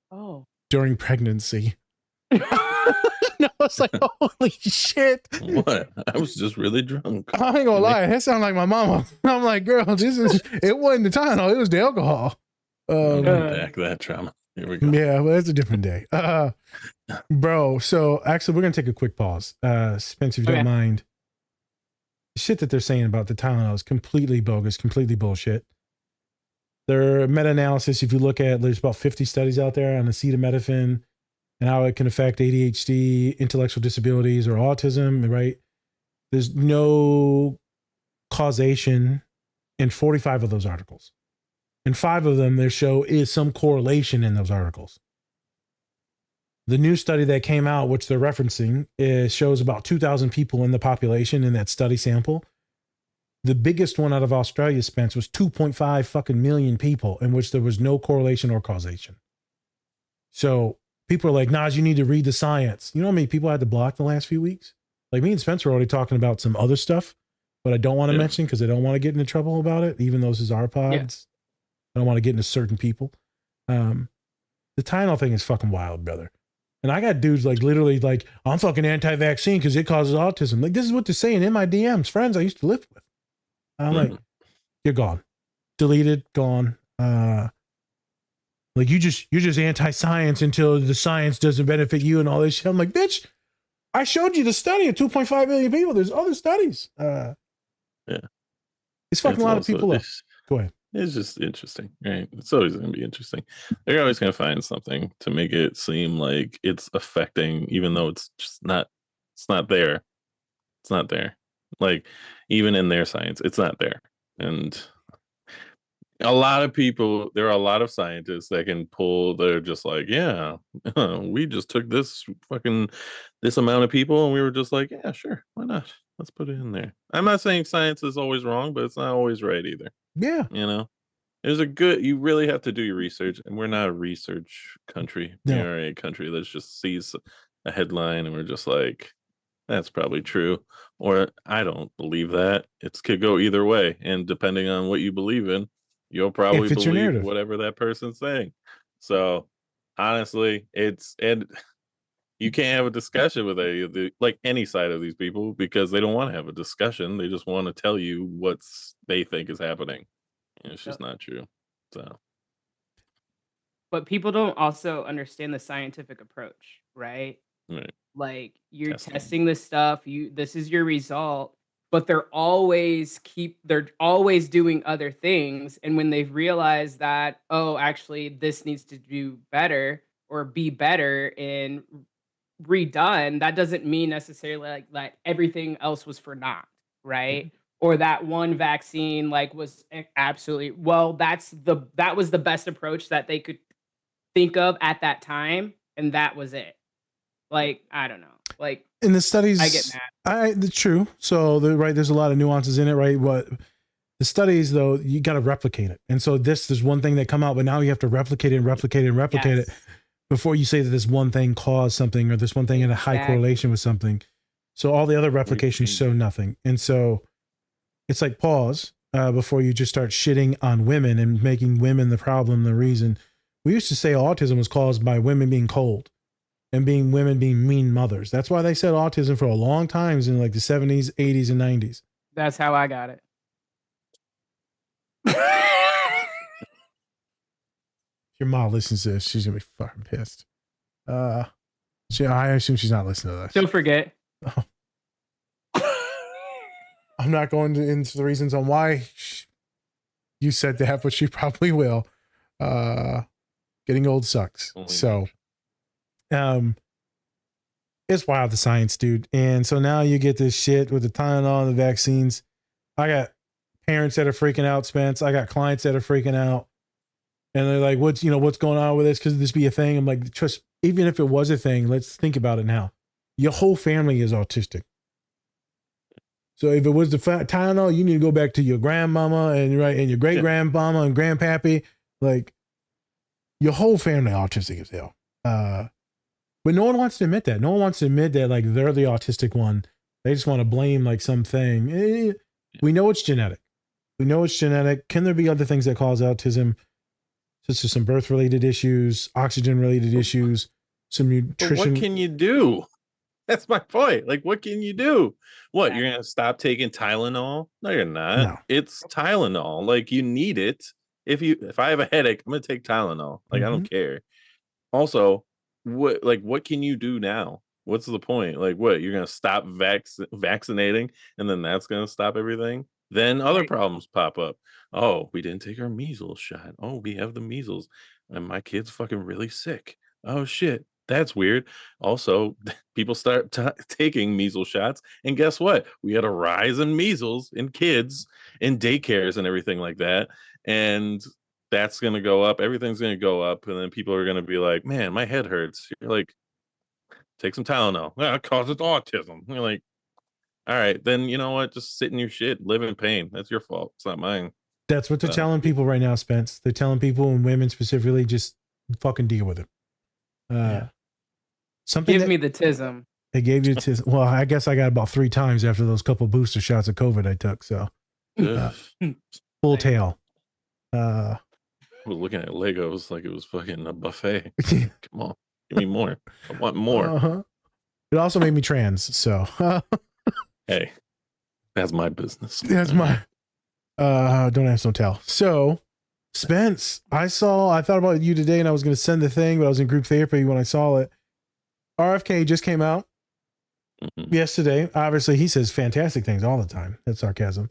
Oh. During pregnancy. No, it's like, holy shit. What? I was just really drunk. I ain't gonna lie. That sounds like my mama. I'm like, girl, it wasn't the Tylenol. It was the alcohol. Back that trauma. Here we go. Yeah, well, it's a different day. Bro, so actually, we're going to take a quick pause. Spence, if you don't mind. The shit that they're saying about the Tylenol is completely bogus, completely bullshit. Their meta-analysis, if you look at, there's about 50 studies out there on acetaminophen and how it can affect ADHD, intellectual disabilities, or autism, right? There's no causation in 45 of those articles. In 5 of them, there is some correlation in those articles. The new study that came out, which they're referencing, shows about 2,000 people in the population in that study sample. The biggest one out of Australia, Spence, was 2.5 fucking million people in which there was no correlation or causation. So people are like, Nas, you need to read the science. You know how many people I had to block the last few weeks? Like me and Spencer are already talking about some other stuff, but I don't want to mention because I don't want to get into trouble about it, even though this is our pods. Yeah. I don't want to get into certain people. The Tylenol thing is fucking wild, brother. And I got dudes like literally like, I'm fucking anti-vaccine because it causes autism. Like this is what they're saying in my DMs, friends I used to live with. I'm like, you're gone. Deleted, gone. Like you're just anti-science until the science doesn't benefit you and all this shit. I'm like, bitch, I showed you the study of 2.5 million people. There's other studies. It's fucking a lot of people up. Go ahead. It's just interesting, right? It's always going to be interesting. They're always going to find something to make it seem like it's affecting, even though it's just not. It's not there. It's not there. Like even in their science, it's not there. And a lot of people, there are a lot of scientists that can pull. They're just like, yeah, we just took this amount of people, and we were just like, yeah, sure, why not? Let's put it in there. I'm not saying science is always wrong, but it's not always right either. Yeah. You really have to do your research, and we're not a research country. No. We are a country that just sees a headline and we're just like, that's probably true. Or I don't believe that. It could go either way. And depending on what you believe in, you'll probably believe whatever that person's saying. So honestly, you can't have a discussion with any side of these people because they don't want to have a discussion. They just want to tell you what they think is happening. And it's just not true. So, but people don't also understand the scientific approach, right? Right. Like you're testing this stuff. This is your result, but they're always doing other things. And when they've realized that, oh, actually, this needs to do better or be better and redone, that doesn't mean necessarily like everything else was for naught, right? Mm-hmm. Or that one vaccine was absolutely that was the best approach that they could think of at that time, and that was it. Like I don't know, like in the studies, I get mad. True. So there's a lot of nuances in it, right? What the studies though, you got to replicate it, and so there's one thing that come out, but now you have to replicate it and replicate it and replicate it. before you say that this one thing caused something or this one thing had a high correlation with something. So all the other replications show nothing. And so it's like pause before you just start shitting on women and making women the problem, the reason. We used to say autism was caused by women being cold and women being mean mothers. That's why they said autism for a long time in like the 70s, 80s, and 90s. That's how I got it. Your mom listens to this, she's gonna be fucking pissed. I assume she's not listening to this. She'll forget. Oh. I'm not going into the reasons on why you said that, but she probably will. Getting old sucks. So, it's wild, the science, dude. And so now you get this shit with the Tylenol and the vaccines. I got parents that are freaking out, Spence. I got clients that are freaking out. And they're like, what's going on with this? Could this be a thing? I'm like, just even if it was a thing, let's think about it now. Your whole family is autistic. So if it was the Tylenol, you need to go back to your grandmama and your great grandmama and grandpappy. Like, your whole family autistic as hell. But no one wants to admit that. No one wants to admit that like they're the autistic one. They just want to blame like something. We know it's genetic. Can there be other things that cause autism? Such as some birth-related issues, oxygen-related issues, some nutrition. But what can you do? That's my point. Like, what can you do? What, you're gonna stop taking Tylenol? No, you're not. No. It's Tylenol. Like, you need it. If I have a headache, I'm gonna take Tylenol. Like, I don't care. Also, what can you do now? What's the point? Like, what, you're gonna stop vaccinating and then that's gonna stop everything? Then other problems pop up. Oh, we didn't take our measles shot. Oh, we have the measles and my kid's fucking really sick. Oh shit, that's weird. Also, people start taking measles shots, and guess what? We had a rise in measles in kids in daycares and everything like that. And that's going to go up. Everything's going to go up. And then people are going to be like, man, my head hurts. You're like, take some Tylenol. That causes autism. You're like, all right, then you know what? Just sit in your shit, live in pain. That's your fault. It's not mine. That's what they're telling people right now, Spence. They're telling people, and women specifically, just fucking deal with it. Something Give me the tism. They gave you tism. Well, I guess I got about 3 times after those couple booster shots of COVID I took. So full tail. I was looking at Legos like it was fucking a buffet. Come on, give me more. I want more. It also made me trans. So hey, that's my business. That's my don't ask, don't tell. So Spence, I thought about you today and I was going to send the thing, but I was in group therapy when I saw it. RFK just came out yesterday. Obviously, he says fantastic things all the time. That's sarcasm.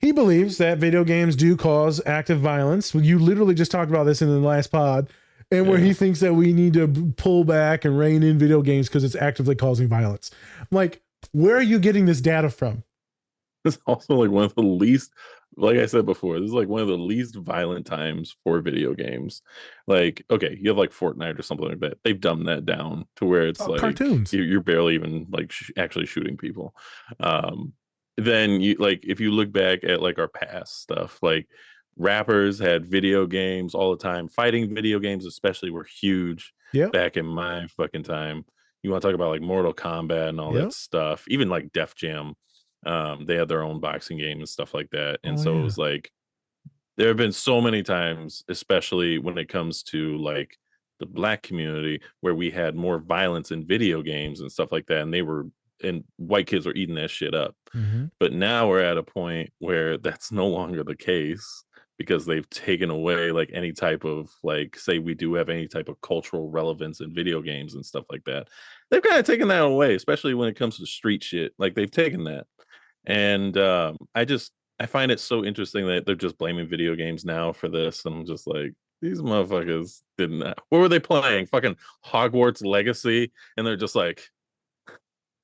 He believes that video games do cause active violence. You literally just talked about this in the last pod, and where he thinks that we need to pull back and rein in video games because it's actively causing violence. I'm like, where are you getting this data from? It's also like one of the least, like I said before, this is like one of the least violent times for video games. Like, okay, you have like Fortnite or something like that. They've dumbed that down to where it's like cartoons. You're barely even like actually shooting people. Then you like, if you look back at like our past stuff, like rappers had video games all the time. Fighting video games especially were huge back in my fucking time. You want to talk about like Mortal Kombat and all that stuff. Even like Def Jam. They had their own boxing game and stuff like that. And it was like, there have been so many times, especially when it comes to like the Black community, where we had more violence in video games and stuff like that. And white kids were eating that shit up. But now we're at a point where that's no longer the case, because they've taken away like any type of like, say we do have any type of cultural relevance in video games and stuff like that. They've kind of taken that away, especially when it comes to street shit. Like they've taken that. And I find it so interesting that they're just blaming video games now for this. And I'm just like, these motherfuckers didn't. What were they playing? Fucking Hogwarts Legacy. And they're just like,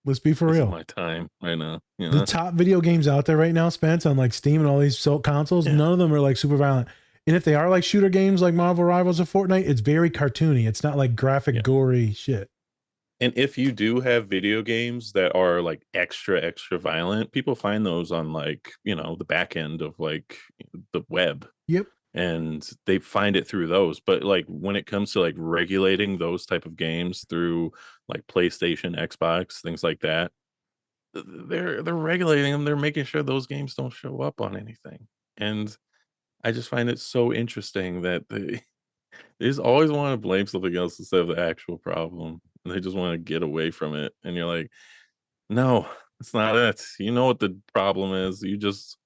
let's be for real. My time right now. You The know? top video games out there right now, Spence, on like Steam and all these consoles, none of them are like super violent. And if they are like shooter games like Marvel Rivals or Fortnite, it's very cartoony. It's not like graphic, gory shit. And if you do have video games that are like extra violent, people find those on like, you know, the back end of like the web. Yep. and they find it through those. But like when it comes to like regulating those type of games through like PlayStation, Xbox, things like that, they're regulating them. They're making sure those games don't show up on anything. And I just find it so interesting that they just always want to blame something else instead of the actual problem. And they just want to get away from it. And you're like, no, it's not it. You know what the problem is. You just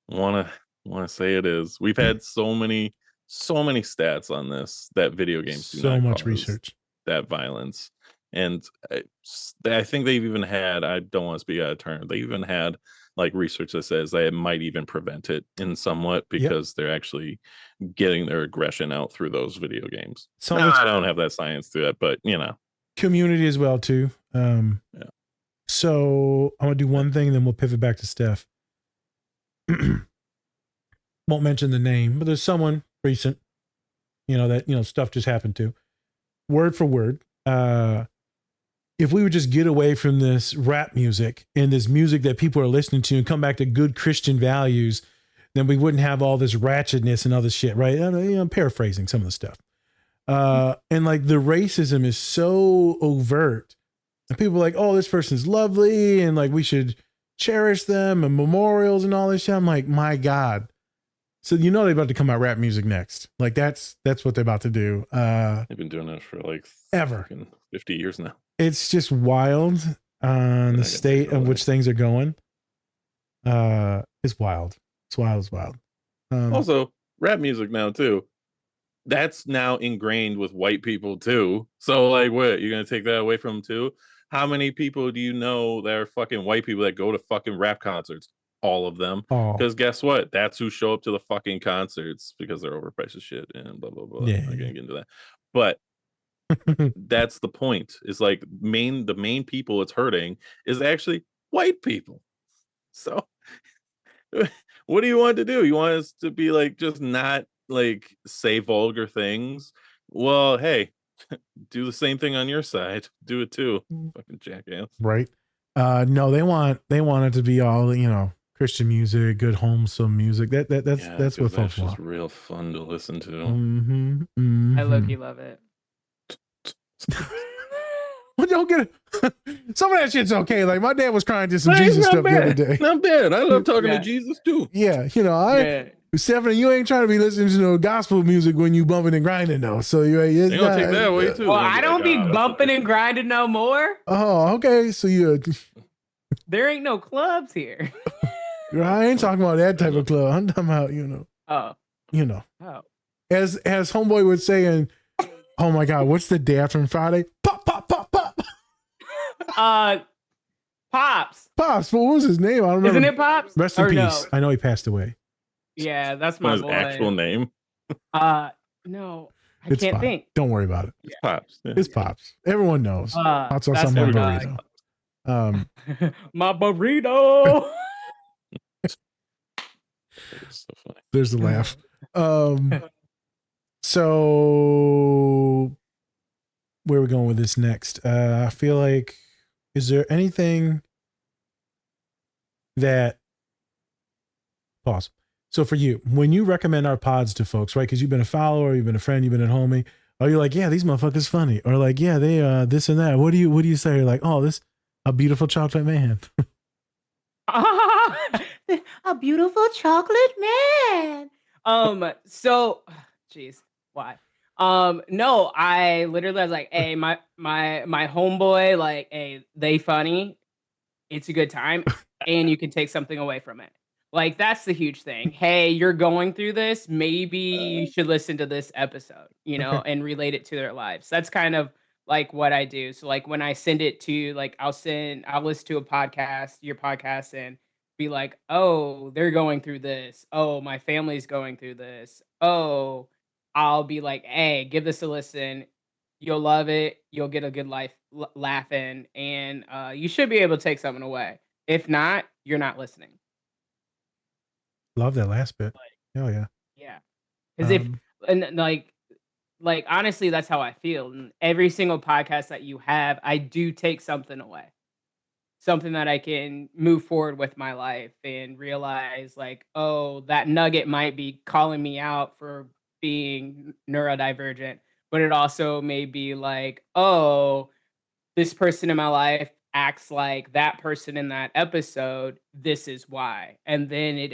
want to say it is. We've had so many stats on this that video games do So not much cause research. that violence. And I think they've even had, I don't want to speak out of turn, they even had like research that says that it might even prevent it in somewhat because they're actually getting their aggression out through those video games. I don't have that science to it, but you know, community as well too. So I'm gonna do one thing, and then we'll pivot back to Steph. Won't mention the name, but there's someone recent, that stuff just happened to. Word for word, if we would just get away from this rap music and this music that people are listening to and come back to good Christian values, then we wouldn't have all this ratchetness and other shit, right? I'm paraphrasing some of the stuff. And like the racism is so overt, and people are like, oh, this person's lovely, and like we should cherish them and memorials and all this shit. I'm like, my God. So they're about to come out rap music next. Like that's what they're about to do. they've been doing it for like ever 50 years now. It's just wild on the state of which things are going. It's wild. It's wild. It's wild. Also, rap music now too. That's now ingrained with white people too. So like, what, you're gonna take that away from them too? How many people do you know that are fucking white people that go to fucking rap concerts? All of them. Because guess what? That's who show up to the fucking concerts because they're overpriced as shit and blah blah blah. Yeah. I'm not gonna get into that. But that's the point. Is like the main people it's hurting is actually white people. So what do you want to do? You want us to be like just not like say vulgar things? Well, hey, do the same thing on your side. Do it too. Fucking jackass. Right. No, they want it to be all, Christian music, good wholesome music. That's what folks just want. Real fun to listen to. Mm-hmm. I low-key love it. Well, don't get it. Some of that shit's okay. Like my dad was crying to some Jesus stuff the other day. Not bad. I love talking to Jesus too. Yeah, Stephanie, you ain't trying to be listening to no gospel music when you bumping and grinding though. So you're they gonna take that away too. Well, I don't be bumping and grinding no more. Oh, okay. So there ain't no clubs here. I ain't talking about that type of club. I'm talking about, Oh. Oh. As homeboy would say, and oh my God, what's the day after on Friday? Pop, pop, pop, pop. Pops. Pops. What was his name? I don't remember. Isn't it Pops? Rest in Or peace. no? I know he passed away. Yeah, that's my his boy. actual name. No, I It's can't fine. think. Don't worry about it. It's Pops. Yeah. It's Pops. Everyone knows. Pops on that's some everybody. burrito. My burrito. It's so funny. There's the laugh. So where are we going with this next? I feel like, is there anything that pause? So for you, when you recommend our pods to folks, right? Because you've been a follower, you've been a friend, you've been a homie. Are you like, yeah, these motherfuckers funny? Or like, yeah, they this and that. What do you say? You're like, oh, this a beautiful chocolate man. A beautiful chocolate man. So geez, why? No, I literally was like, hey, my homeboy, like, hey, they funny. It's a good time, and you can take something away from it. Like, that's the huge thing. Hey, you're going through this. Maybe you should listen to this episode, and relate it to their lives. That's kind of like what I do. So like when I send it to, like, I'll listen to a podcast, your podcast, and be like, oh, they're going through this. Oh, my family's going through this. Oh, I'll be like, hey, give this a listen. You'll love it. You'll get a good life laughing, and you should be able to take something away. If not, you're not listening. Love that last bit. Oh yeah. Yeah. Because like honestly, that's how I feel. And every single podcast that you have, I do take something away. something that I can move forward with my life and realize like, oh, that nugget might be calling me out for being neurodivergent, but it also may be like, oh, this person in my life acts like that person in that episode. This is why. And then it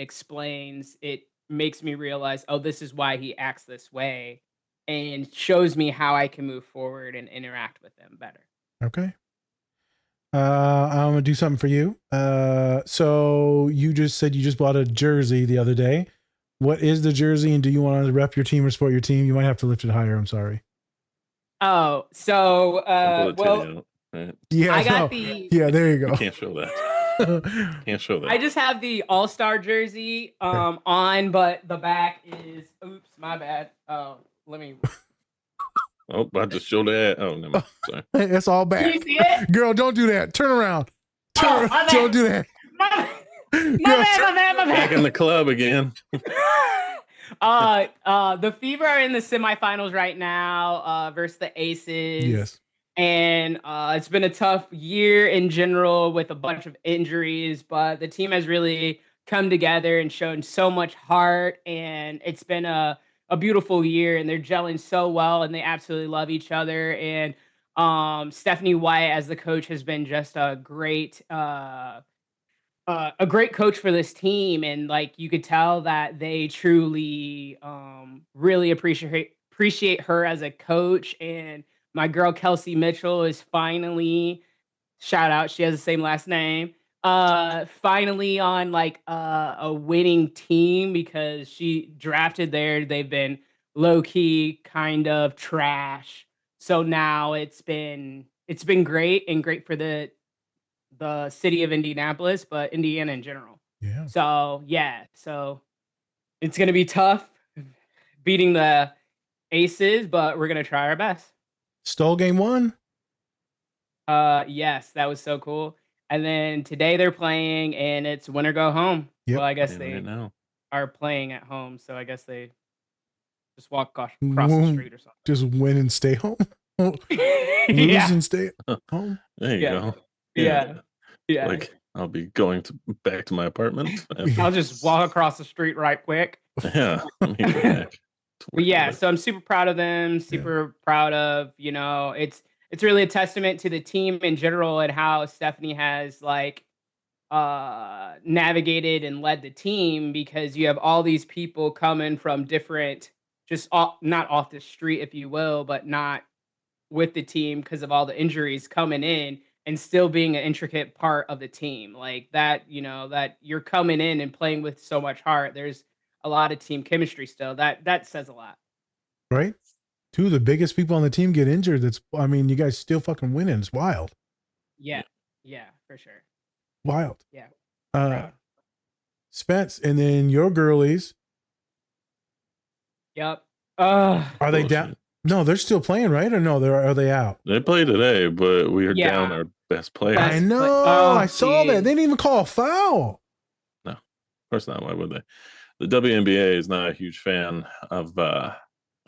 makes me realize, oh, this is why he acts this way and shows me how I can move forward and interact with them better. Okay. I'm gonna do something for you. So you just said you just bought a jersey the other day. What is the jersey, and do you want to rep your team or support your team? You might have to lift it higher. I'm sorry. Oh, so well, Yeah, I got the yeah. There you go. You can't show that. Can't show that. I just have the All-Star jersey on, but the back is oops, my bad. Oh, let me. Oh, I just showed that. Oh, no, sorry. It's all back. Can you see it? Girl, don't do that. Turn around. Don't do that. My bad. Back in the club again. The Fever are in the semifinals right now versus the Aces. Yes. And it's been a tough year in general with a bunch of injuries, but the team has really come together and shown so much heart, and it's been a beautiful year, and they're gelling so well, and they absolutely love each other. And Stephanie White as the coach has been just a great coach for this team, and like you could tell that they truly really appreciate her as a coach. And my girl Kelsey Mitchell is finally, shout out, she has the same last name, finally on like a winning team, because she drafted there. They've been low key kind of trash. So now it's been great, and great for the city of Indianapolis, but Indiana in general. Yeah. So so it's gonna be tough beating the Aces, but we're gonna try our best. Stole game one. Yes, that was so cool. And then today they're playing, and it's win or go home. Yep. Well, I guess Yeah, they right now. are playing at home, so I guess they just across the street or something. Just win and stay home. Lose Yeah. and stay home. There you Yeah. go. Yeah. Like, I'll be going back to my apartment. I'll just walk across the street right quick. Yeah. Let me go back to But yeah, so I'm super proud of them, super proud of, it's really a testament to the team in general and how Stephanie has like navigated and led the team, because you have all these people coming from different, not off the street, if you will, but not with the team because of all the injuries coming in, and still being an intricate part of the team like that, that you're coming in and playing with so much heart. There's a lot of team chemistry still. That says a lot. Right? Two of the biggest people on the team get injured. You guys still fucking winning. It's wild. Yeah, for sure. Wild. Yeah. Spence, and then your girlies. Yep. Are they down? No, they're still playing, right? Or no, are they out? They play today, but we are down our best player. I know. I saw that. They didn't even call a foul. No, of course not. Why would they? The WNBA is not a huge fan of the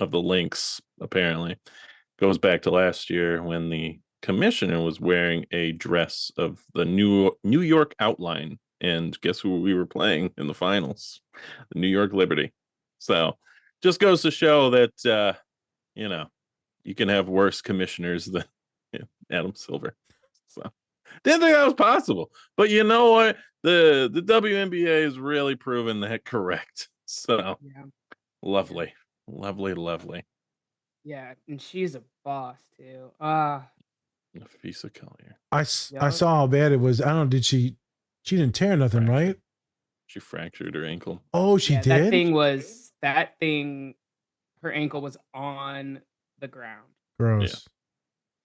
Lynx, apparently. Goes back to last year when the commissioner was wearing a dress of the New York outline. And guess who we were playing in the finals? The New York Liberty. So just goes to show that, you can have worse commissioners than Adam Silver. So didn't think that was possible. But you know what? The WNBA has really proven that correct. So lovely. Yeah, and she's a boss too. Nafisa Collier. I saw how bad it was. I don't know, she didn't tear nothing, right? She fractured her ankle. Oh, she did? Her ankle was on the ground. Gross.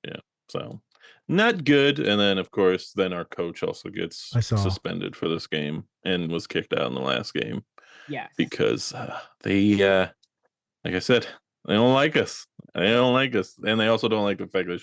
Yeah. So not good. And then of course, our coach also gets suspended for this game and was kicked out in the last game. Yes. Because they like I said, they don't like us. And they also don't like the fact that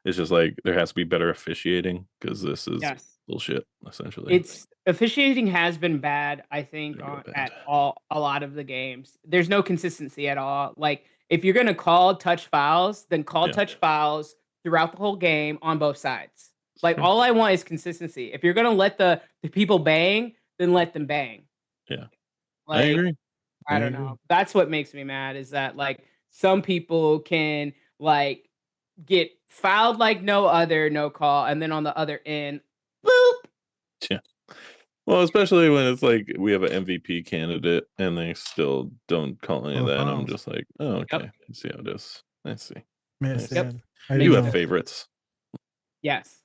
it's just like there has to be better officiating, because this is bullshit, essentially. Officiating has been bad, I think, at a lot of the games. There's no consistency at all. Like, if you're going to call touch fouls, then call touch fouls throughout the whole game on both sides. Like all I want is consistency. If you're gonna let the people bang, then let them bang. Yeah, I Like agree. I don't agree. know. That's what makes me mad is that like some people can like get fouled like no other, no call, and then on the other end, boop. Yeah. Well, especially when it's like we have an MVP candidate and they still don't call any of that. And I'm just like, oh, okay. Let's see how it is. I see. Man, I it's see. sad. You have favorites. Yes.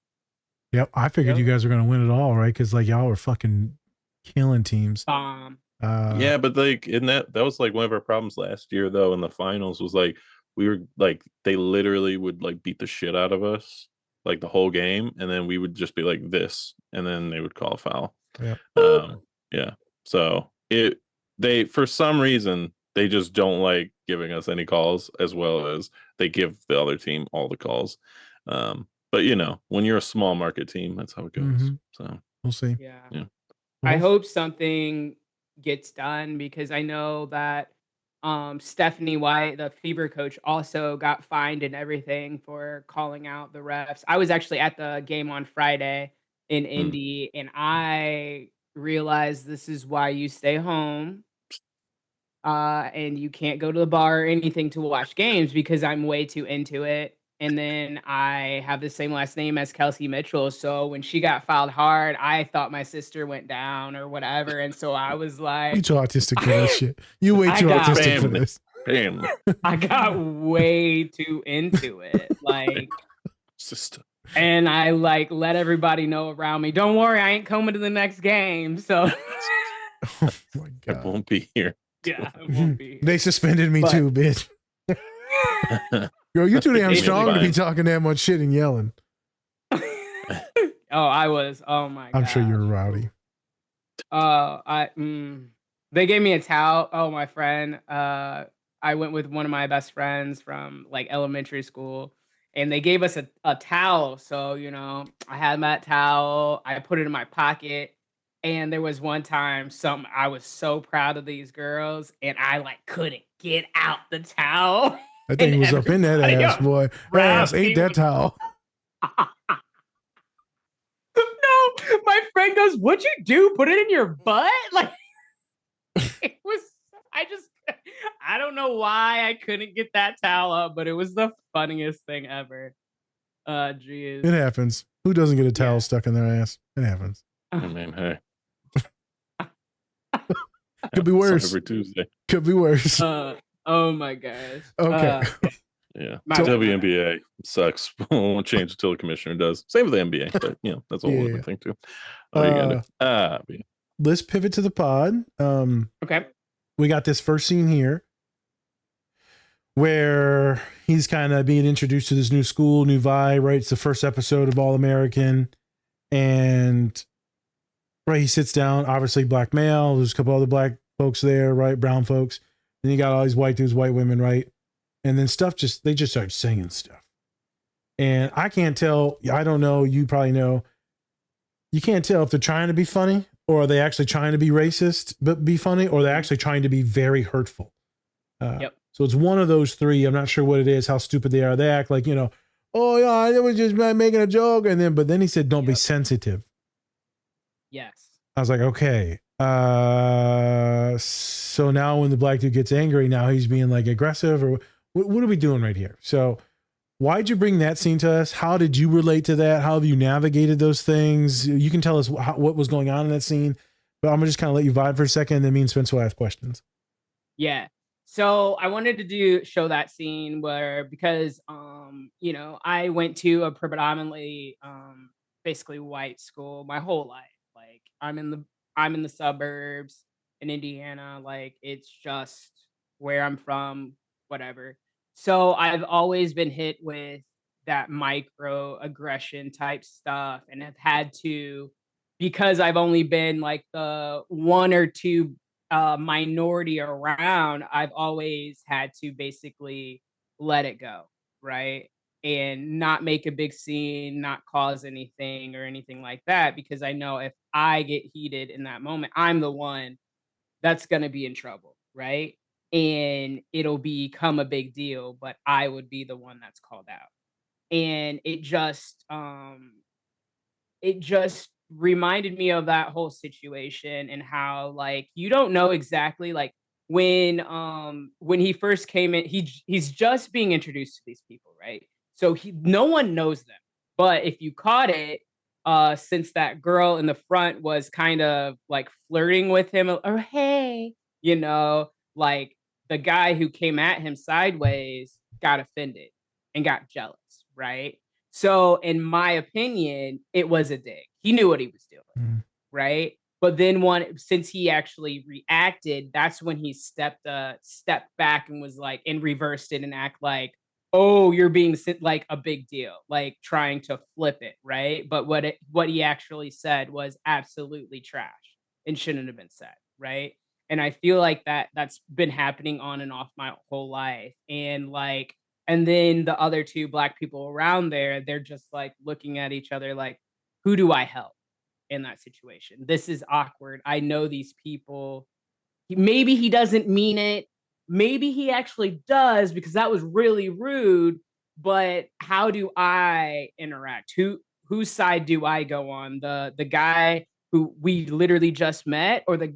Yep. I figured you guys were gonna win it all, right? Because like y'all were fucking killing teams. Yeah, but like in that was like one of our problems last year though in the finals was like we were like they literally would like beat the shit out of us like the whole game and then we would just be like this and then they would call a foul. Yeah. Yeah. So they for some reason they just don't like giving us any calls as well as they give the other team all the calls. But you know, when you're a small market team, that's how it goes. Mhm. So We'll see. Yeah. yeah. I hope something gets done because I know that Stephanie White, the Fever coach, also got fined and everything for calling out the refs. I was actually at the game on Friday in Indy, and I realized this is why you stay home. And you can't go to the bar or anything to watch games because I'm way too into it. And then I have the same last name as Kelsey Mitchell. So when she got fouled hard, I thought my sister went down or whatever. And so I was like, You too autistic for that shit. You way too autistic for this. I got way too into it. Like, sister. And I like let everybody know around me, don't worry, I ain't coming to the next game. So I won't be here. Yeah, it won't be. They suspended me too, bitch. Girl, you're too damn strong to be talking that much shit and yelling. Oh, I was. Oh my god. I'm sure you're rowdy. They gave me a towel. Oh, my friend. I went with one of my best friends from like elementary school, and they gave us a towel. So, you know, I had that towel. I put it in my pocket. And there was one time I was so proud of these girls, and I like couldn't get out the towel. That thing was up in that ass, boy. That ass ate that towel. No, my friend goes, "What'd you do? Put it in your butt?" Like it was. I don't know why I couldn't get that towel up, but it was the funniest thing ever. Geez. It happens. Who doesn't get a towel stuck in their ass? It happens. I mean, hey. Could be worse. Every Tuesday. Could be worse. Oh my gosh. Okay. Yeah. WNBA sucks. Won't change until the commissioner does. Same with the NBA, but you know, that's a whole different thing too. Oh, you gotta do. Let's pivot to the pod. Okay. We got this first scene here where he's kind of being introduced to this new school, new vibe, right? It's the first episode of All American. And right, he sits down, obviously black male. There's a couple other black folks there, right? Brown folks. And you got all these white dudes, white women, right? And then they just start singing stuff. And I can't tell, I don't know, you probably know, you can't tell if they're trying to be funny or are they actually trying to be racist, but be funny, or they're actually trying to be very hurtful. Yep. So it's one of those three. I'm not sure what it is, how stupid they are. They act like, you know, oh yeah, I was just making a joke. And then he said, don't be sensitive. Yes. I was like, okay. So now when the black dude gets angry, now he's being like aggressive, or what are we doing right here? So why'd you bring that scene to us? How did you relate to that? How have you navigated those things? You can tell us what was going on in that scene, but I'm gonna just kind of let you vibe for a second, and then me and Spence will ask questions. Yeah. So I wanted to show that scene because you know, I went to a predominantly basically white school my whole life. Like I'm in the suburbs in Indiana. Like it's just where I'm from, whatever. So I've always been hit with that microaggression type stuff, and have had to, because I've only been like the one or two minority around, I've always had to basically let it go, right? And not make a big scene, not cause anything or anything like that, because I know if I get heated in that moment, I'm the one that's going to be in trouble, right? And it'll become a big deal, but I would be the one that's called out. And it just it just reminded me of that whole situation and how like you don't know exactly like when he first came in, he's just being introduced to these people, right? So no one knows them. But if you caught it, since that girl in the front was kind of like flirting with him or hey, you know, like the guy who came at him sideways got offended and got jealous, right? So in my opinion, it was a dig. He knew what he was doing, right? But then since he actually reacted, that's when he stepped back and was like and reversed it and act like, oh, you're being like a big deal, like trying to flip it, right? But what he actually said was absolutely trash and shouldn't have been said, right? And I feel like that's been happening on and off my whole life. And then the other two black people around there, they're just like looking at each other like, who do I help in that situation? This is awkward. I know these people. Maybe he doesn't mean it. Maybe he actually does because that was really rude. But how do I interact? Whose side do I go on? The guy who we literally just met, or the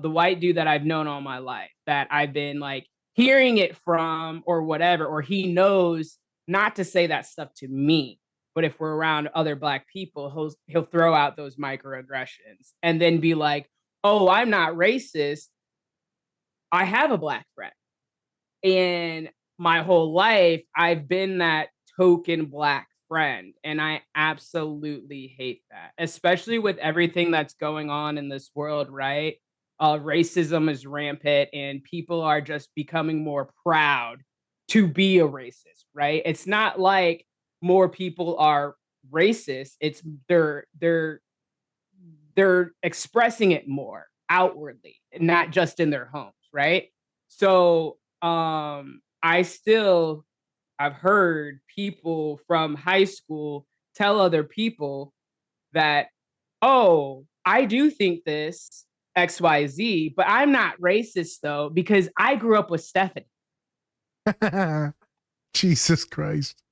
white dude that I've known all my life that I've been like hearing it from or whatever, or he knows not to say that stuff to me. But if we're around other black people, he'll throw out those microaggressions and then be like, "Oh, I'm not racist. I have a black friend." And my whole life, I've been that token black friend. And I absolutely hate that, especially with everything that's going on in this world, right? Racism is rampant and people are just becoming more proud to be a racist, right? It's not like more people are racist. It's they're expressing it more outwardly, not just in their homes, right? So I've heard people from high school tell other people that, oh, I do think this XYZ, but I'm not racist though, because I grew up with Stephanie. Jesus Christ.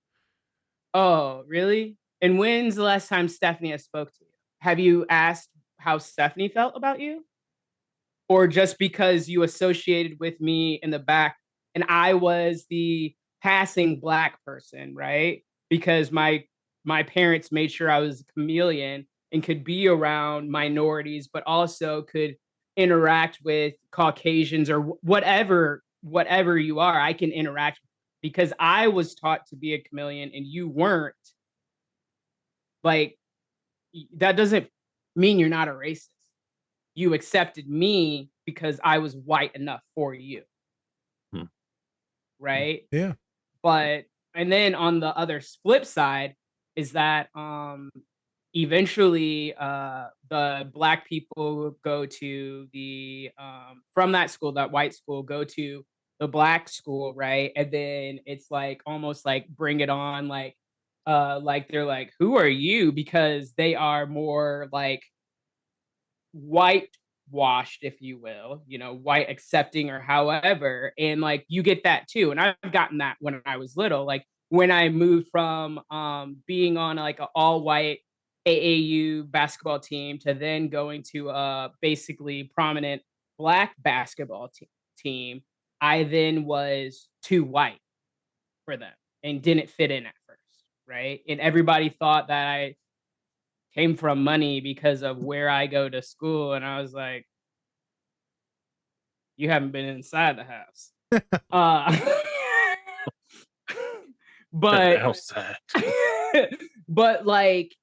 Oh, really? And when's the last time Stephanie has spoke to you? Have you asked how Stephanie felt about you? Or just because you associated with me in the back and I was the passing black person, right? Because my parents made sure I was a chameleon and could be around minorities, but also could interact with Caucasians or whatever you are, I can interact because I was taught to be a chameleon and you weren't. Like, that doesn't mean you're not a racist. You accepted me because I was white enough for you. Right? Yeah. But and then on the other flip side is that eventually the black people go to the from that school, that white school, go to the black school, right? And then it's like almost like bring it on, like they're like, who are you? Because they are more like whitewashed, if you will, white accepting or however. And like you get that too. And I've gotten that when I was little. Like when I moved from being on like an all white AAU basketball team to then going to a basically prominent black basketball team, I then was too white for them and didn't fit in at first. Right. And everybody thought that I came from money because of where I go to school. And I was like, you haven't been inside the house. But outside. But like,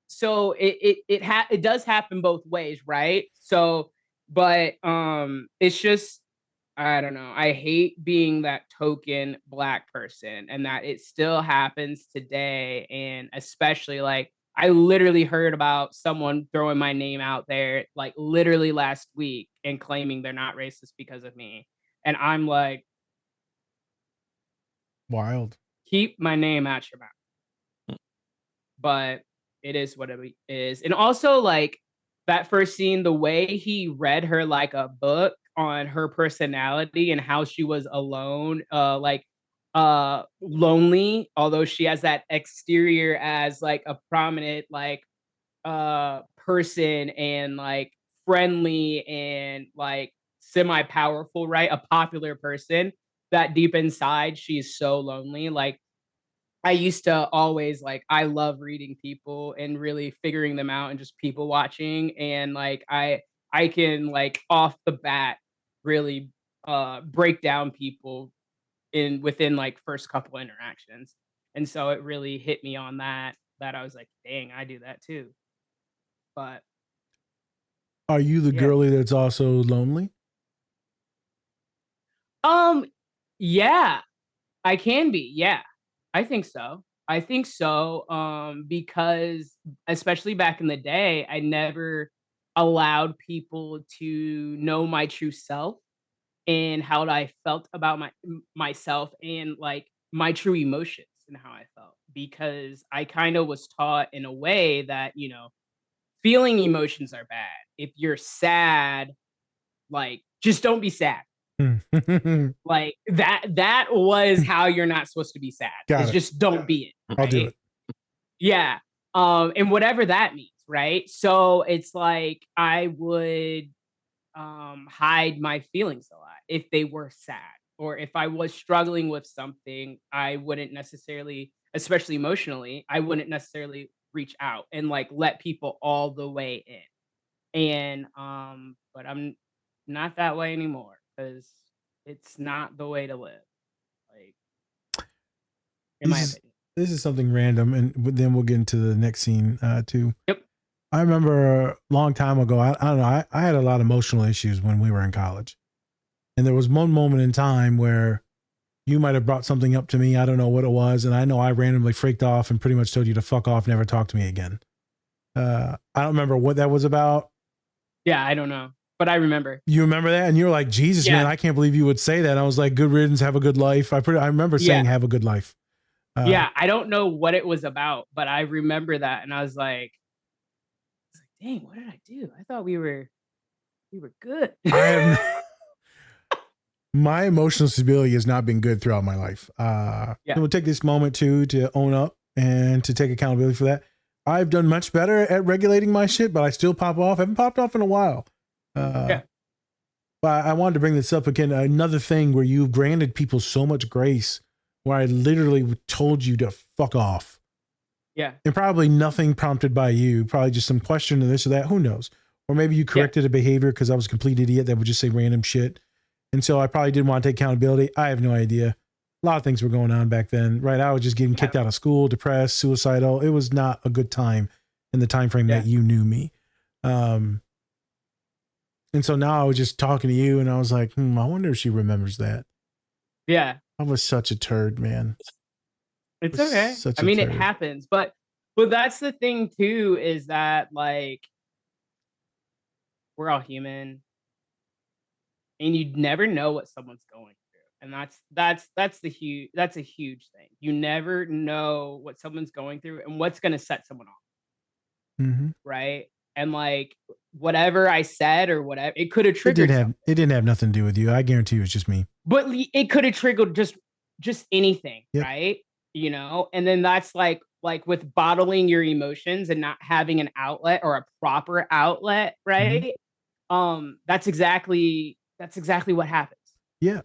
so it does happen both ways, right? So, but it's just, I don't know. I hate being that token black person and that it still happens today. And especially like, I literally heard about someone throwing my name out there like literally last week and claiming they're not racist because of me. And I'm like, wild. Keep my name out your mouth. But it is what it is. And also like that first scene, the way he read her like a book on her personality and how she was alone, lonely, although she has that exterior as like a prominent like person and like friendly and like semi-powerful, right? A popular person, that deep inside she's so lonely. Like I used to always like, I love reading people and really figuring them out and just people watching. And like I can like off the bat really break down people within like first couple interactions. And so it really hit me on that I was like, dang, I do that too. But Are you the yeah. girly that's also lonely? Yeah, I can be. Yeah. I think so. I think so. Because especially back in the day, I never allowed people to know my true self and how I felt about myself and like my true emotions and how I felt, because I kind of was taught in a way that, feeling emotions are bad. If you're sad, like just don't be sad. Like that was how you're not supposed to be sad. Got It's it. just don't be it. I'll do right? it. Yeah. And whatever that means, right? So it's like I would hide my feelings a lot if they were sad, or if I was struggling with something, I wouldn't necessarily, especially emotionally, I wouldn't necessarily reach out and like let people all the way in. And but I'm not that way anymore because it's not the way to live. Like, in my opinion. This is something random, and then we'll get into the next scene too. Yep. I remember a long time ago, I don't know, I had a lot of emotional issues when we were in college. And there was one moment in time where you might have brought something up to me. I don't know what it was. And I know I randomly freaked off and pretty much told you to fuck off, never talk to me again. I don't remember what that was about. Yeah, I don't know. But I remember. You remember that? And you were like, Jesus, man, I can't believe you would say that. I was like, good riddance, have a good life. I remember saying have a good life. Yeah, I don't know what it was about, but I remember that. And I was like, dang, what did I do? I thought we were good. My emotional stability has not been good throughout my life. We'll take this moment too to own up and to take accountability for that. I've done much better at regulating my shit, but I still pop off. I haven't popped off in a while. But I wanted to bring this up again. Another thing where you've granted people so much grace, where I literally told you to fuck off. Yeah. And probably nothing prompted by you, probably just some question of this or that. Who knows? Or maybe you corrected a behavior because I was a complete idiot that would just say random shit. And so I probably didn't want to take accountability. I have no idea. A lot of things were going on back then, right? I was just getting kicked out of school, depressed, suicidal. It was not a good time in the time frame that you knew me. And so now I was just talking to you and I was like, I wonder if she remembers that. Yeah. I was such a turd, man. It's okay. I mean, it happens, but that's the thing too, is that like we're all human, and you'd never know what someone's going through, and that's a huge thing. You never know what someone's going through and what's going to set someone off, right? And like whatever I said or whatever, it could have triggered. It didn't have nothing to do with you. I guarantee you, it's just me. But it could have triggered just anything, right? And then that's like with bottling your emotions and not having an outlet or a proper outlet, right? That's exactly what happens. Yeah,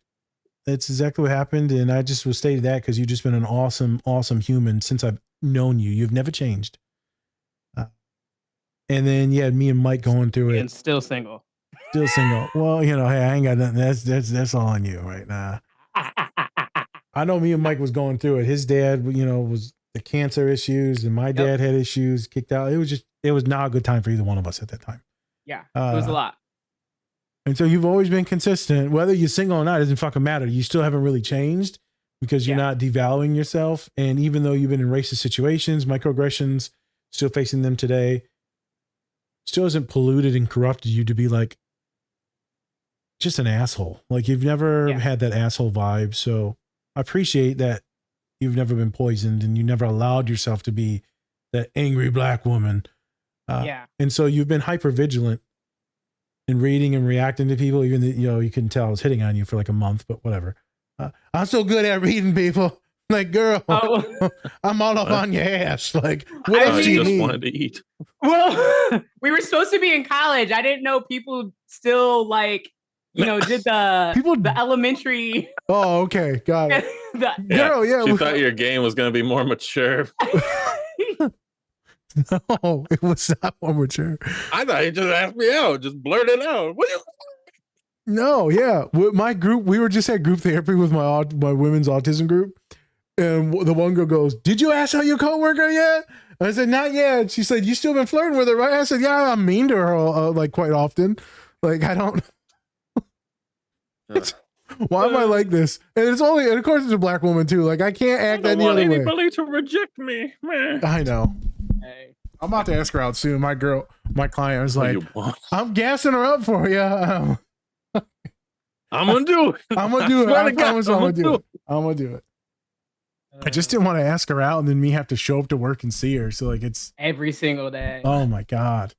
that's exactly what happened. And I just was stating that because you've just been an awesome, awesome human since I've known you. You've never changed. And then you had me and Mike going through it. And still single. Still single. Well, hey, I ain't got nothing. That's all on you right now. I know me and Mike was going through it. His dad, was the cancer issues, and my dad had issues, kicked out. It was not a good time for either one of us at that time. Yeah, it was a lot. And so you've always been consistent. Whether you're single or not, it doesn't fucking matter. You still haven't really changed because you're not devaluing yourself. And even though you've been in racist situations, microaggressions, still facing them today, still hasn't polluted and corrupted you to be like just an asshole. Like you've never had that asshole vibe. So I appreciate that you've never been poisoned and you never allowed yourself to be that angry black woman. And so you've been hyper vigilant in reading and reacting to people. Even you couldn't tell I was hitting on you for like a month, but whatever. I'm so good at reading people. Like, girl, Oh. I'm all up on your ass. Like, what I else do you just need? wanted to eat. Well, we were supposed to be in college. I didn't know people still like, did the elementary. Oh, okay, got it. Girl, yeah. She thought your game was going to be more mature. No, it was not more mature. I thought you just asked me out, just blurt it out. What you? No, yeah. With my group, we were just at group therapy with my women's autism group. And the one girl goes, "Did you ask out your coworker yet?" I said, "Not yet." She said, "You still been flirting with her, right?" I said, "Yeah, I'm mean to her like quite often. Like, I don't." Why am I like this? And of course it's a black woman too. Like, I can't act any other way. I don't want anybody to reject me, man. I know. Hey. I'm about to ask her out soon. My client was like, "I'm gassing her up for you." I'm gonna do it. I'm gonna do it. I promise I'm gonna do it. I'm gonna do it. I just didn't want to ask her out and then me have to show up to work and see her. So like it's every single day. Oh my God.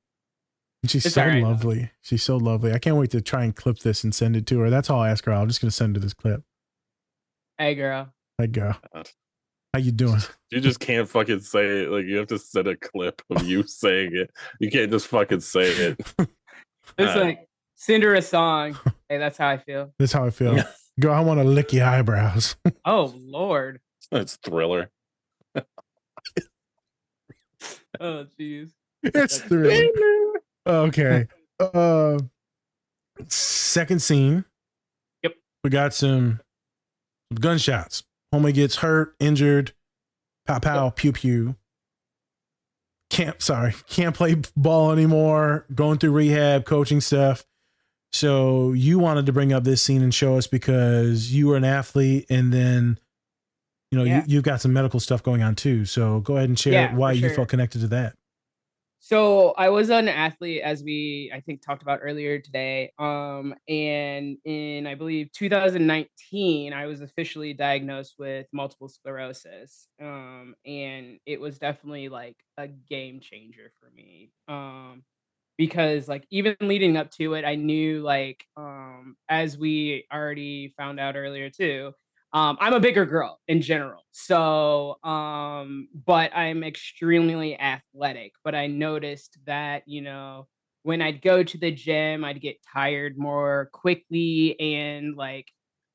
And she's so lovely. Though. She's so lovely. I can't wait to try and clip this and send it to her. That's all I ask her out. I'm just gonna send her this clip. Hey girl. Hey girl. How you doing? You just can't fucking say it. Like, you have to send a clip of you saying it. You can't just fucking say it. It's like, send her a song. Hey, that's how I feel. That's how I feel. Girl, I want to lick your eyebrows. Oh Lord. It's Thriller. Oh jeez. It's Thriller. Okay. Second scene. Yep. We got some gunshots. Homie gets hurt, injured. Pow pow, pew pew. Can't play ball anymore. Going through rehab, coaching stuff. So you wanted to bring up this scene and show us because you were an athlete, and then you've got some medical stuff going on too. So go ahead and share why you felt connected to that. So I was an athlete, as we I think talked about earlier today. And in I believe 2019, I was officially diagnosed with multiple sclerosis. And it was definitely like a game changer for me. Because like even leading up to it, I knew like as we already found out earlier too, I'm a bigger girl in general. So but I'm extremely athletic. But I noticed that, when I'd go to the gym, I'd get tired more quickly, and like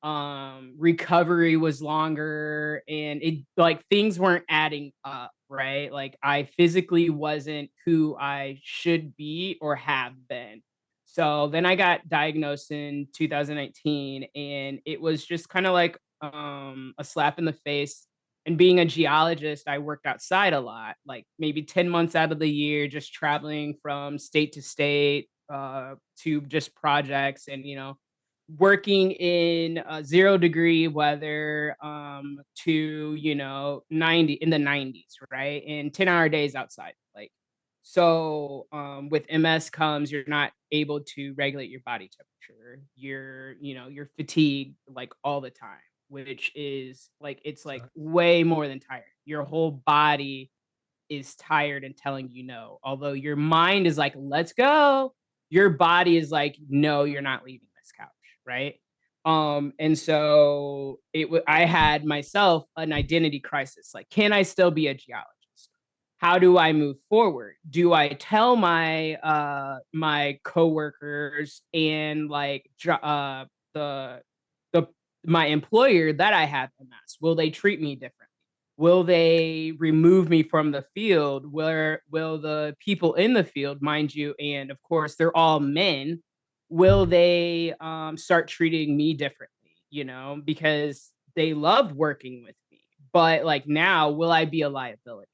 recovery was longer, and it like things weren't adding up, right? Like I physically wasn't who I should be or have been. So then I got diagnosed in 2019, and it was just kind of like a slap in the face. And being a geologist, I worked outside a lot, like maybe 10 months out of the year, just traveling from state to state to just projects, and working in 0-degree weather to 90 in the 90s, right? And 10-hour days outside. Like, so with MS comes, you're not able to regulate your body temperature. You're fatigued like all the time, which is like, it's like way more than tired. Your whole body is tired and telling you no. Although your mind is like, let's go, your body is like, no, you're not leaving this couch, right? And so I had myself an identity crisis. Like, can I still be a geologist? How do I move forward? Do I tell my coworkers and like the my employer that I have MS? Will they treat me differently? Will they remove me from the field? Will the people in the field, mind you, and of course they're all men, will they start treating me differently? Because they loved working with me, but like now, will I be a liability?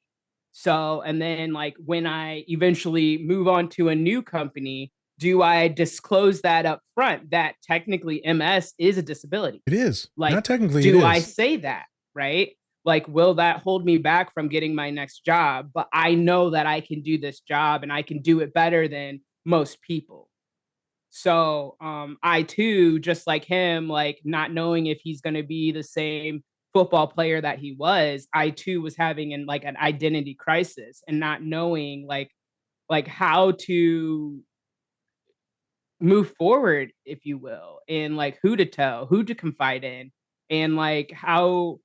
So, and then like when I eventually move on to a new company, do I disclose that up front that technically MS is a disability? It is. Like, not technically. do I say that, right? Like, will that hold me back from getting my next job? But I know that I can do this job and I can do it better than most people. So I too, just like him, like not knowing if he's going to be the same football player that he was, I too was having an identity crisis and not knowing like how to move forward, if you will, and like who to tell, who to confide in, and like how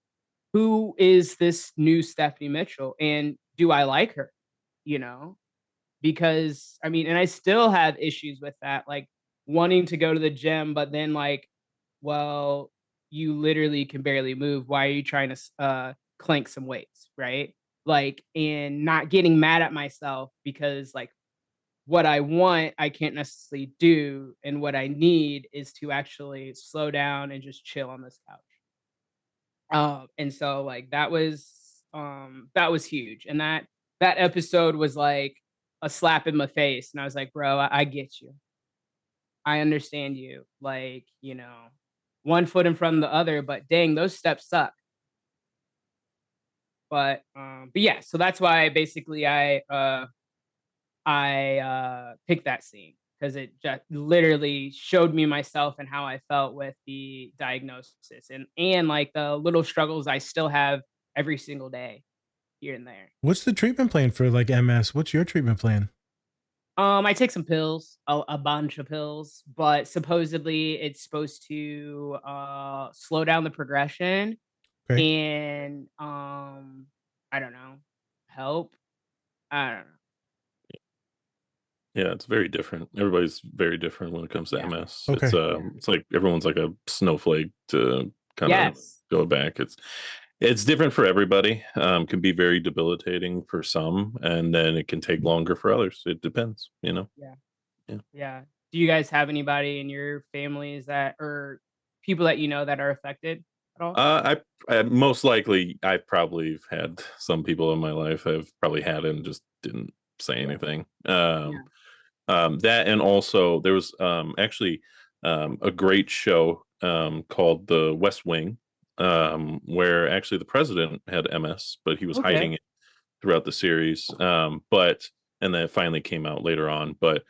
who is this new Stephanie Mitchell, and do I like her? You know, because I mean, and I still have issues with that, like wanting to go to the gym, but then like, well, you literally can barely move. Why are you trying to clank some weights, right? Like, and not getting mad at myself because like what I want, I can't necessarily do, and what I need is to actually slow down and just chill on this couch. And so like that was huge. And that episode was like a slap in my face. And I was like, bro, I get you. I understand you. Like, you know, one foot in front of the other, but dang, those steps suck. But yeah, so that's why basically I picked that scene because it just literally showed me myself and how I felt with the diagnosis and like the little struggles I still have every single day here and there. What's the treatment plan for like MS? What's your treatment plan? I take some pills, a bunch of pills, but supposedly it's supposed to slow down the progression Okay. and I don't know, help. I don't know. Yeah, it's very different. Everybody's very different when it comes to Yeah. MS. Okay. It's like everyone's like a snowflake to kind of Yes. go back. It's different for everybody. Can be very debilitating for some, and then it can take longer for others. It depends, you know. Yeah. Yeah. Yeah. Do you guys have anybody in your families that or people that you know that are affected at all? I most likely I probably have had some people in my life I've probably had it and just didn't say Yeah. anything. Yeah. That and also there was actually a great show called The West Wing, where actually the president had MS, but he was Okay. hiding it throughout the series. But and then it finally came out later on. But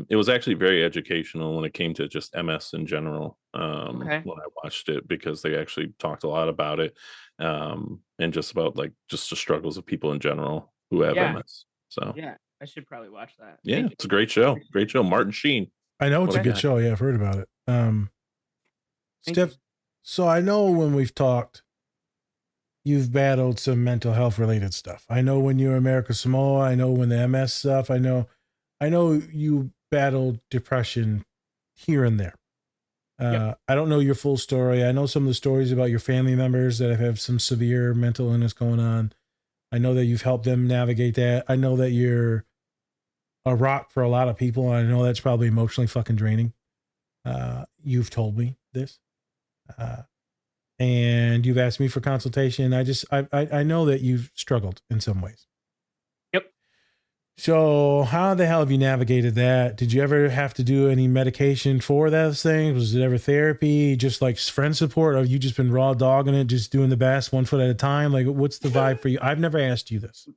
it was actually very educational when it came to just MS in general. Okay. When I watched it, because they actually talked a lot about it, and just about like just the struggles of people in general who have Yeah. MS. So Yeah. I should probably watch that. yeah, Thank you. it's a great show. Appreciate Great it. show. Martin Sheen. I know it's What a a good guy. show. Yeah, I've heard about it. Thank you. Steph, so I know when we've talked, you've battled some mental health related stuff. I know when you were America Samoa, I know when the MS stuff, I know you battled depression here and there. Yep. I don't know your full story. I know some of the stories about your family members that have some severe mental illness going on. I know that you've helped them navigate that. I know that you're a rock for a lot of people. And I know that's probably emotionally fucking draining. You've told me this. And you've asked me for consultation. I know that you've struggled in some ways. Yep. So how the hell have you navigated that? Did you ever have to do any medication for those things? Was it ever therapy? Just like friend support? Or have you just been raw dogging it, just doing the best 1 foot at a time? Like, what's the vibe for you? I've never asked you this.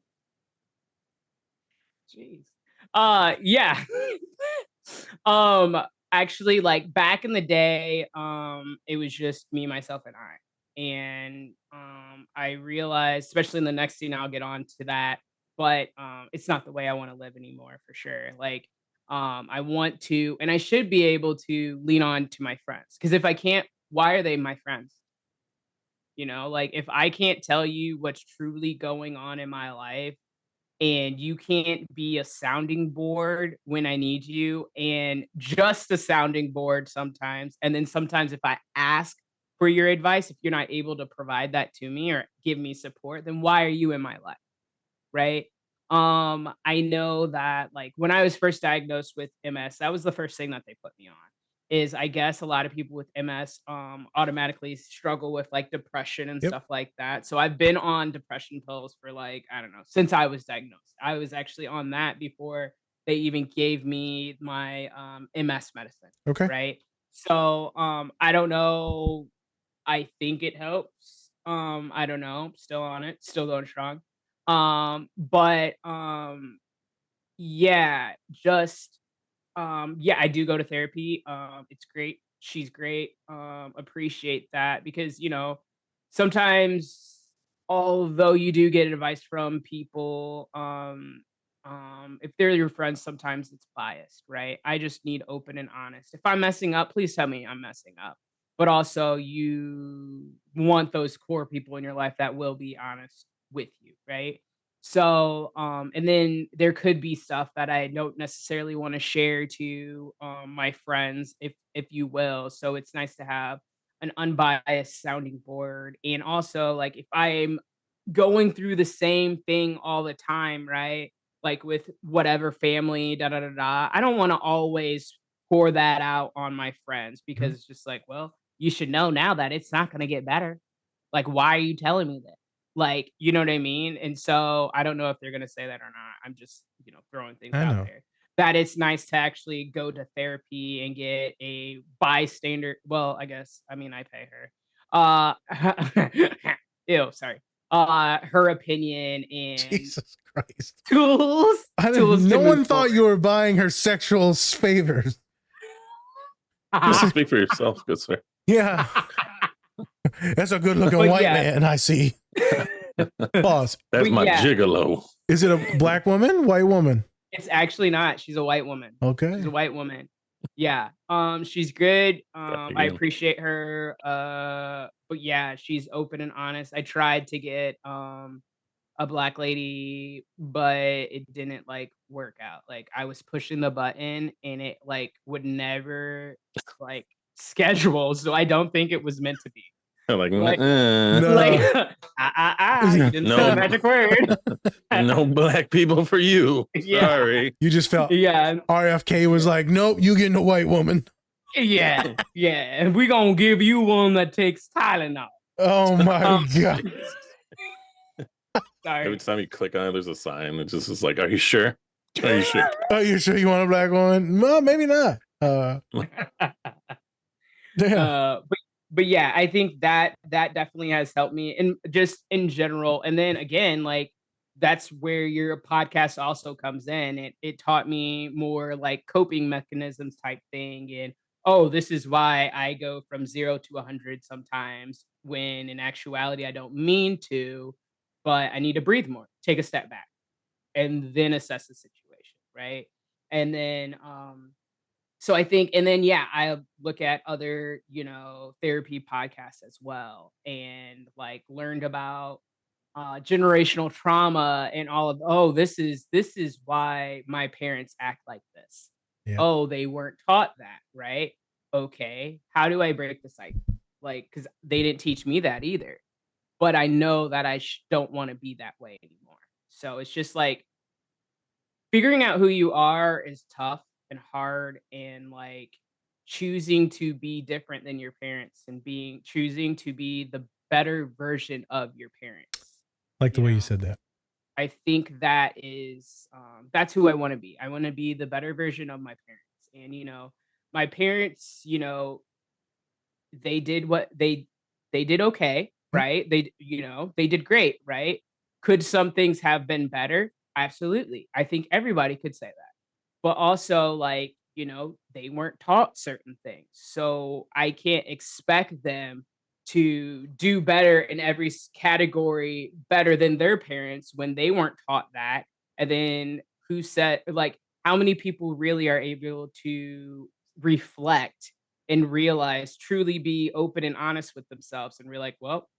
Jeez. Yeah. Actually like back in the day, it was just me, myself, and I. And I realized, especially in the next scene, I'll get on to that, but it's not the way I want to live anymore for sure. Like I want to and I should be able to lean on to my friends. Because if I can't, why are they my friends? You know, like if I can't tell you what's truly going on in my life and you can't be a sounding board when I need you, and just a sounding board sometimes. And then sometimes if I ask for your advice, if you're not able to provide that to me or give me support, then why are you in my life? Right? I know that like when I was first diagnosed with MS, that was the first thing that they put me on. Is I guess a lot of people with MS automatically struggle with like depression and Yep. stuff like that. So I've been on depression pills for like, I don't know, since I was diagnosed. I was actually on that before they even gave me my MS medicine. Okay. Right. So I don't know. I think it helps. I don't know. Still on it, still going strong. But yeah, just yeah, I do go to therapy. It's great. She's great. Appreciate that because, you know, sometimes although you do get advice from people, if they're your friends, sometimes it's biased, right? I just need open and honest. If I'm messing up, please tell me I'm messing up. But also you want those core people in your life that will be honest with you, right? So, and then there could be stuff that I don't necessarily want to share to my friends, if you will. So it's nice to have an unbiased sounding board. And also, like, if I'm going through the same thing all the time, right? Like with whatever family, da da da da. I don't want to always pour that out on my friends because it's just like, well, you should know now that it's not going to get better. Like, why are you telling me that? Like, you know what I mean? And so I don't know if they're going to say that or not. I'm just, throwing things I out know. there. That it's nice to actually go to therapy and get a bystander. Well, I guess, I mean, I pay her. Ew, sorry. Her opinion and Jesus Christ. tools. No one thought you were buying her sexual favors. Speak for yourself, good sir. Yeah. That's a good looking But white yeah. man, I see. Pause. That's But my yeah. gigolo. Is it a black woman, white woman? It's actually not. She's a white woman. Okay. She's a white woman. Yeah. She's good. I again. appreciate her. But yeah, she's open and honest. I tried to get a black lady, but it didn't like work out. Like I was pushing the button and it like would never like schedule. So I don't think it was meant to be. Like, Like, no. like you didn't say the magic word. No black people for you. Yeah. Sorry. You just felt Yeah. RFK was like, nope, you getting a white woman. Yeah. Yeah. And we're gonna give you one that takes Tylenol. Oh my God. Sorry. Every time you click on it, there's a sign that just is like, are you sure? Are you sure? Are you sure you want a black woman? Well, maybe not. Yeah. But yeah, I think that definitely has helped me, and just in general. And then again, like that's where your podcast also comes in. It taught me more like coping mechanisms type thing, and oh, this is why I go from 0 to 100 sometimes when in actuality I don't mean to, but I need to breathe more, take a step back, and then assess the situation, right? And then so I think, and then yeah, I look at other, therapy podcasts as well, and like learned about generational trauma and all of, oh, this is why my parents act like this. Yeah. Oh, they weren't taught that, right? Okay, how do I break the cycle? Like, because they didn't teach me that either, but I know that I don't want to be that way anymore. So it's just like figuring out who you are is tough and hard, and like choosing to be different than your parents and choosing to be the better version of your parents. Like the way you said that. I think that is that's who I want to be. I want to be the better version of my parents. And my parents, they did what they did okay, right? They did great, right? Could some things have been better? Absolutely. I think everybody could say that. But also, like, they weren't taught certain things. So I can't expect them to do better in every category better than their parents when they weren't taught that. And then who said, like, how many people really are able to reflect and realize, truly be open and honest with themselves and be like, well,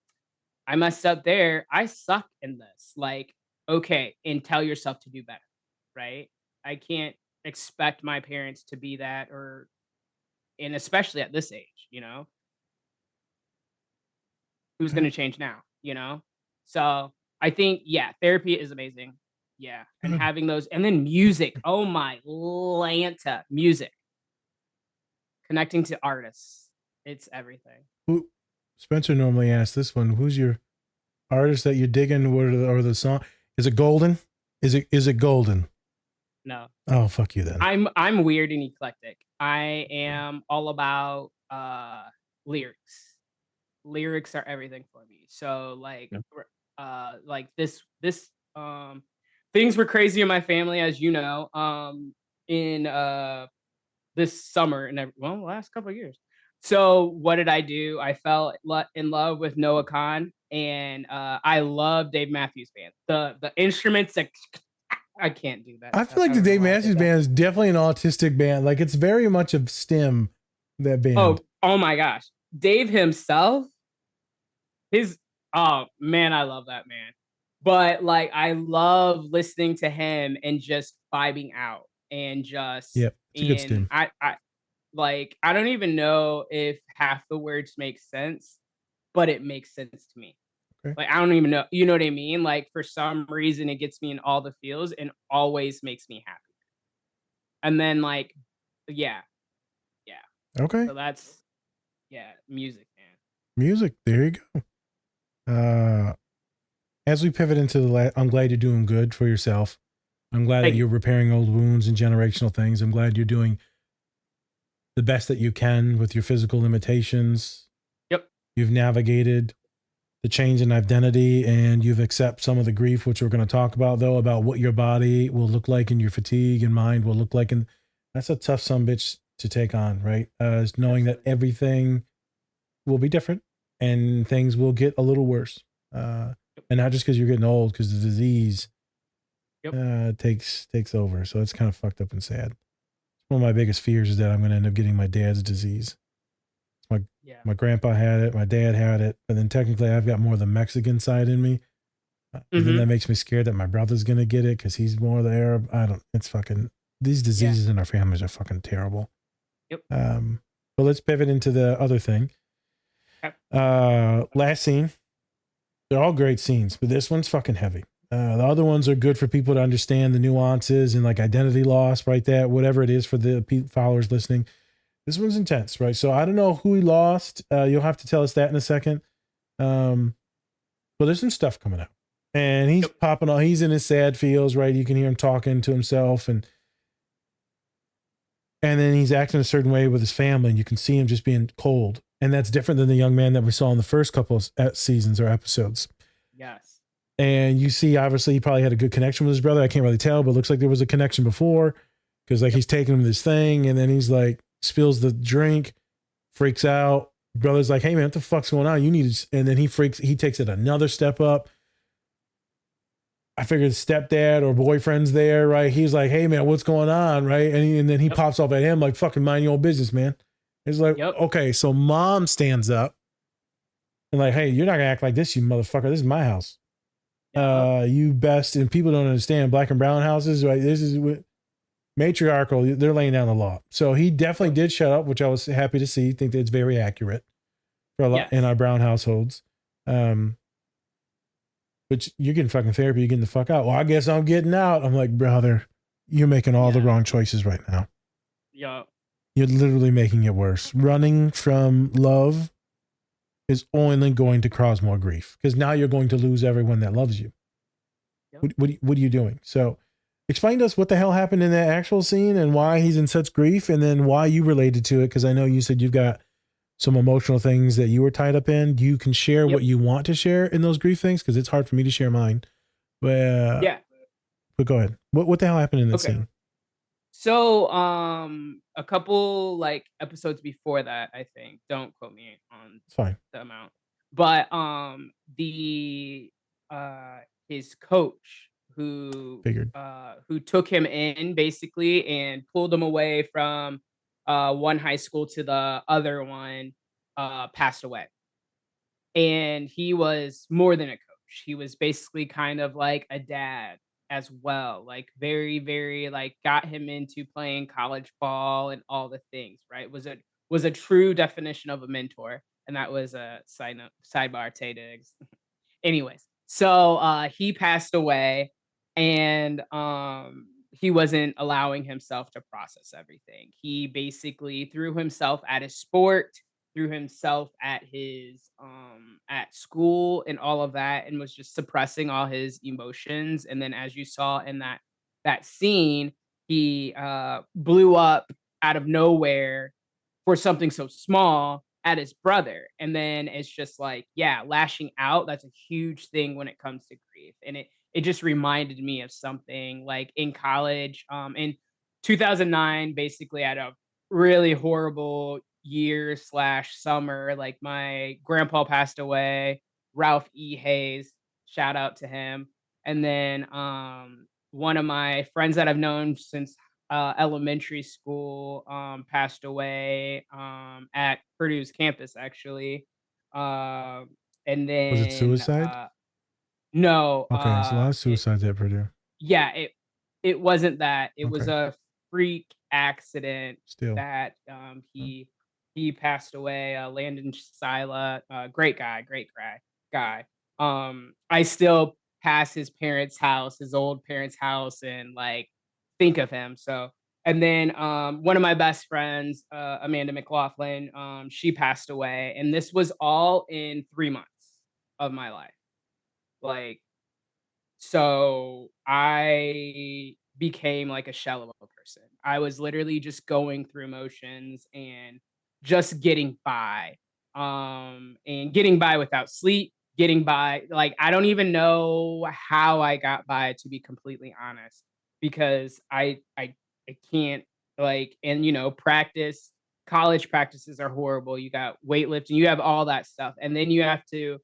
I messed up there. I suck in this. Like, okay, and tell yourself to do better, right? I can't expect my parents to be that, and especially at this age, who's going to change now? So I think, yeah, therapy is amazing. Yeah. And having those, and then music. Oh my Lanta, music. Connecting to artists. It's everything. Who Spencer normally asks this one, who's your artist that you're digging, or the song? Is it Golden? Is it Golden? No. Oh, fuck you then. I'm weird and eclectic. I am all about lyrics. Lyrics are everything for me. So like this things were crazy in my family, as you know, in this summer and the last couple of years. So what did I do? I fell in love with Noah Khan, and I love Dave Matthews Band. The instruments that I can't do that. I feel like the Dave Matthews Band is definitely an autistic band. Like it's very much of STEM, that band. Oh my gosh. Dave himself his oh man, I love that man. But like I love listening to him and just vibing out and just Yep, it's a good and stim. I like I don't even know if half the words make sense, but it makes sense to me. Okay. Like I don't even know, you know what I mean? Like for some reason it gets me in all the feels and always makes me happy. And then like yeah, yeah. Okay. So that's yeah, music, man. Music. There you go. As we pivot into I'm glad you're doing good for yourself. I'm glad that Thank you. you're repairing old wounds and generational things. I'm glad you're doing the best that you can with your physical limitations. Yep. You've navigated the change in identity and you've accepted some of the grief, which we're going to talk about, though, about what your body will look like and your fatigue and mind will look like. And that's a tough bitch to take on, right? Is knowing that everything will be different and things will get a little worse. And not just because you're getting old, because the disease takes over. So it's kind of fucked up and sad. One of my biggest fears is that I'm going to end up getting my dad's disease. My grandpa had it, my dad had it, but then technically I've got more of the Mexican side in me. And then that makes me scared that my brother's going to get it because he's more of the Arab. It's fucking, these diseases in our families are fucking terrible. Yep. But let's pivot into the other thing. Last scene. They're all great scenes, but this one's fucking heavy. The other ones are good for people to understand the nuances and like identity loss, right? That whatever it is for the followers listening. This one's intense, right? So I don't know who he lost. You'll have to tell us that in a second. But there's some stuff coming out, and he's popping on. He's in his sad feels, right? You can hear him talking to himself, and then he's acting a certain way with his family, and you can see him just being cold. And that's different than the young man that we saw in the first couple of seasons or episodes. Yes. And you see, obviously, he probably had a good connection with his brother. I can't really tell, but it looks like there was a connection before because, like, he's taking him to this thing, and then he's like, spills the drink, freaks out. Brother's like, "Hey, man, what the fuck's going on? You need to," and then he takes it another step up. I figured stepdad or boyfriend's there, right? He's like, "Hey, man, what's going on?" Right? And then he pops off at him like, "Fucking mind your own business, man." It's like, okay, so mom stands up and like, "Hey, you're not gonna act like this, you motherfucker. This is my house. You best." And people don't understand black and brown houses, right? This is what matriarchal. They're laying down the law. So he definitely did shut up, which I was happy to see. I think that it's very accurate for a lot in our brown households. But you're getting fucking therapy. You're getting the fuck out. Well, I guess I'm getting out. I'm like, brother, you're making all the wrong choices right now. Yeah. You're literally making it worse. Running from love is only going to cause more grief because now you're going to lose everyone that loves you. Yep. What are you doing? So explain to us what the hell happened in that actual scene and why he's in such grief and then why you related to it. Because I know you said you've got some emotional things that you were tied up in. You can share what you want to share in those grief things because it's hard for me to share mine. But but go ahead. What the hell happened in that scene? So, a couple like episodes before that, I think. Don't quote me on It's fine. the amount. But his coach who took him in basically and pulled him away from one high school to the other one passed away. And he was more than a coach. He was basically kind of like a dad as well, like very, very like got him into playing college ball and all the things, right? Was a true definition of a mentor. And that was a sidebar Tay. Anyways, so he passed away and he wasn't allowing himself to process everything. He basically threw himself at his sport, threw himself at his at school and all of that and was just suppressing all his emotions. And then as you saw in that scene, he blew up out of nowhere for something so small at his brother. And then it's just like, yeah, lashing out, that's a huge thing when it comes to grief. And it just reminded me of something like in college, in 2009, basically I had a really horrible year slash summer. Like my grandpa passed away, Ralph E. Hayes, shout out to him. And then one of my friends that I've known since elementary school passed away at Purdue's campus actually. And Was it then suicide? no, Okay, there's a lot of suicides at Purdue. yeah, it wasn't that. It was Okay. a freak accident Still. that he passed away. Landon Sila, great guy. I still pass his parents' house, his old parents' house, and like think of him. So, and then one of my best friends, Amanda McLaughlin, she passed away, and this was all in 3 months of my life. Like, so I became like a shell of a person. I was literally just going through motions and just getting by. And getting by without sleep, getting by like I don't even know how I got by, to be completely honest, because I can't, like, and practice, college practices are horrible. You got weightlifting, you have all that stuff, and then you have to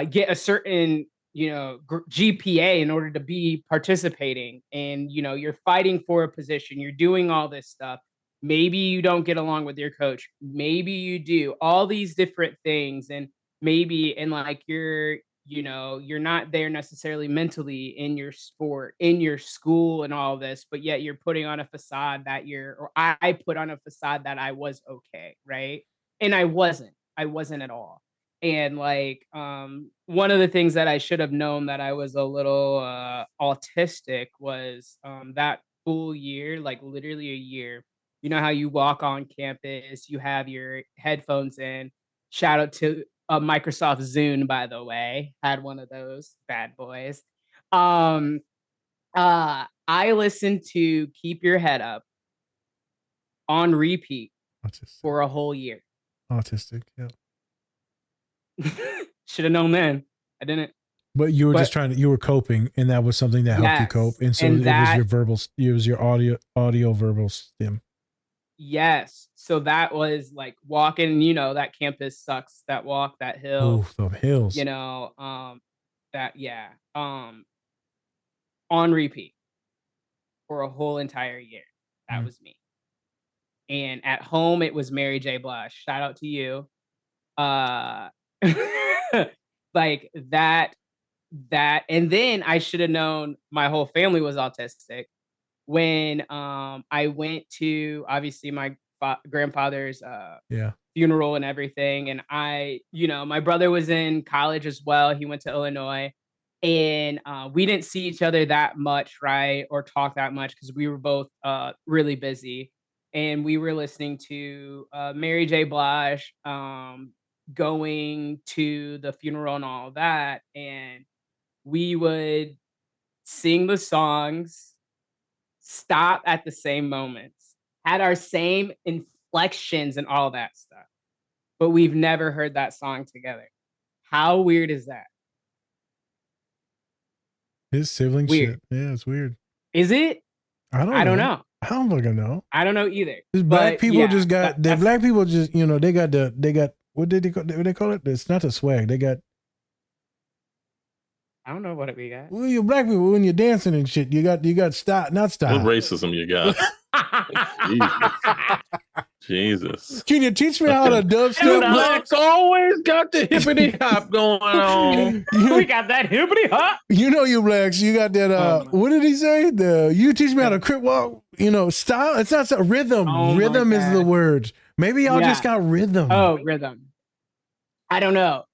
get a certain GPA in order to be participating, and you're fighting for a position, you're doing all this stuff. Maybe you don't get along with your coach, maybe you do, all these different things, and maybe, and like you're not there necessarily mentally in your sport, in your school, and all this, but yet you're putting on a facade that I put on a facade that I was okay, right? And I wasn't at all. And like one of the things that I should have known, that I was a little autistic, was that full year, like literally a year. You know how you walk on campus, you have your headphones in. Shout out to Microsoft Zune, by the way. Had one of those bad boys. I listened to Keep Your Head Up on repeat for a whole year. Autistic, yeah. Should have known then. I didn't. But you were just you were coping, and that was something that helped you cope. And so it was your audio verbal stim. Yes. So that was like walking, that campus sucks, that walk, that hill. Oh, the hills. On repeat for a whole entire year. That was me. And at home, it was Mary J. Blige. Shout out to you. Like that, and then I should have known my whole family was autistic when I went to, obviously, my grandfather's funeral and everything. And my brother was in college as well. He went to Illinois, and we didn't see each other that much, right? Or talk that much, because we were both really busy. And we were listening to Mary J. Blige, going to the funeral and all that. And we would sing the songs, stop at the same moments, had our same inflections and all that stuff. But we've never heard that song together. How weird is that? His sibling shit. Yeah, it's weird. Is it? I don't know. I don't fucking know. I don't know either. Black people just got black people just, they got what did they call it? It's not the swag. They got, I don't know what we got. well, you black people, when you're dancing and shit, you got style, not style. What racism you got? Jesus. Can you teach me how to dubstep? Blacks always got the hippity hop going on. We got that hippity hop. You blacks, you got that. What did he say? You teach me how to crip walk. Style. It's not rhythm. Rhythm is the word. Maybe y'all just got rhythm. Oh, rhythm. I don't know.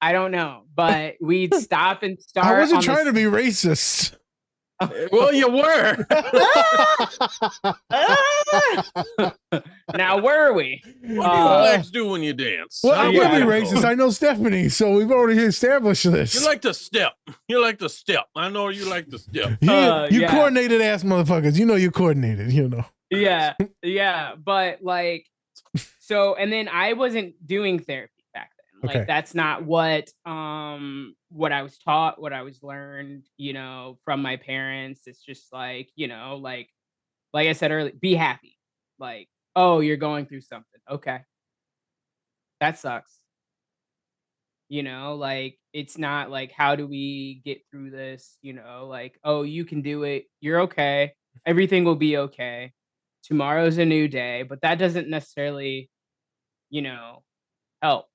But we'd stop and start. I wasn't trying to be racist. Well, you were. Now, were we? What do you blacks do when you dance? Well, I would be racist. I know Stephanie, so we've already established this. You like to step. I know you like to step. You coordinated ass motherfuckers. You coordinated, Yeah. But like, so, and then I wasn't doing therapy back then. Like, that's not what I was taught, what I was learned, from my parents. It's just like, like I said earlier, be happy. Like, oh, you're going through something. Okay. That sucks. Like, it's not like, how do we get through this? Like, oh, you can do it. You're okay. Everything will be okay. Tomorrow's a new day. But that doesn't necessarily, help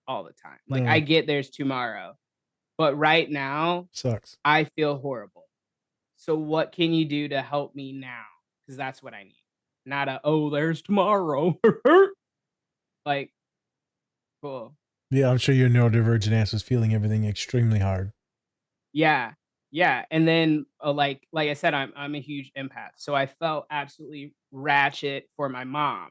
all the time. Like, I get there's tomorrow. but right now Sucks. I feel horrible. So what can you do to help me now? Because that's what I need. Not a, oh, there's tomorrow. Like, cool. Yeah, I'm sure your neurodivergent ass was feeling everything extremely hard. Yeah. Yeah. And then like I said, I'm a huge empath. So I felt absolutely ratchet for my mom,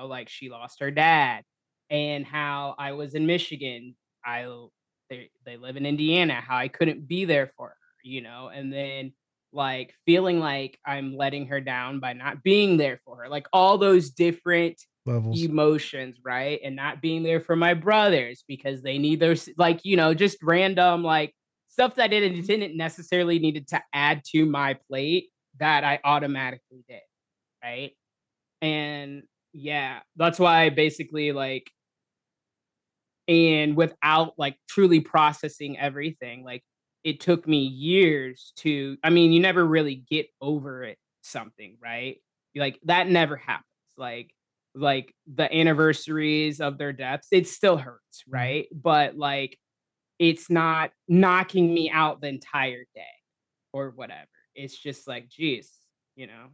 like she lost her dad, and how I was in Michigan. They live in Indiana, how I couldn't be there for her, and then like feeling like I'm letting her down by not being there for her. Like all those different Levels. emotions, right? And not being there for my brothers because they need those, like, just random like stuff that I didn't necessarily needed to add to my plate that I automatically did, right? And yeah, that's why basically like, and without like truly processing everything, like it took me years to, I mean, you never really get over it, something, right? Like that never happens. Like the anniversaries of their deaths, it still hurts, right? But like it's not knocking me out the entire day or whatever. It's just like, geez, you know,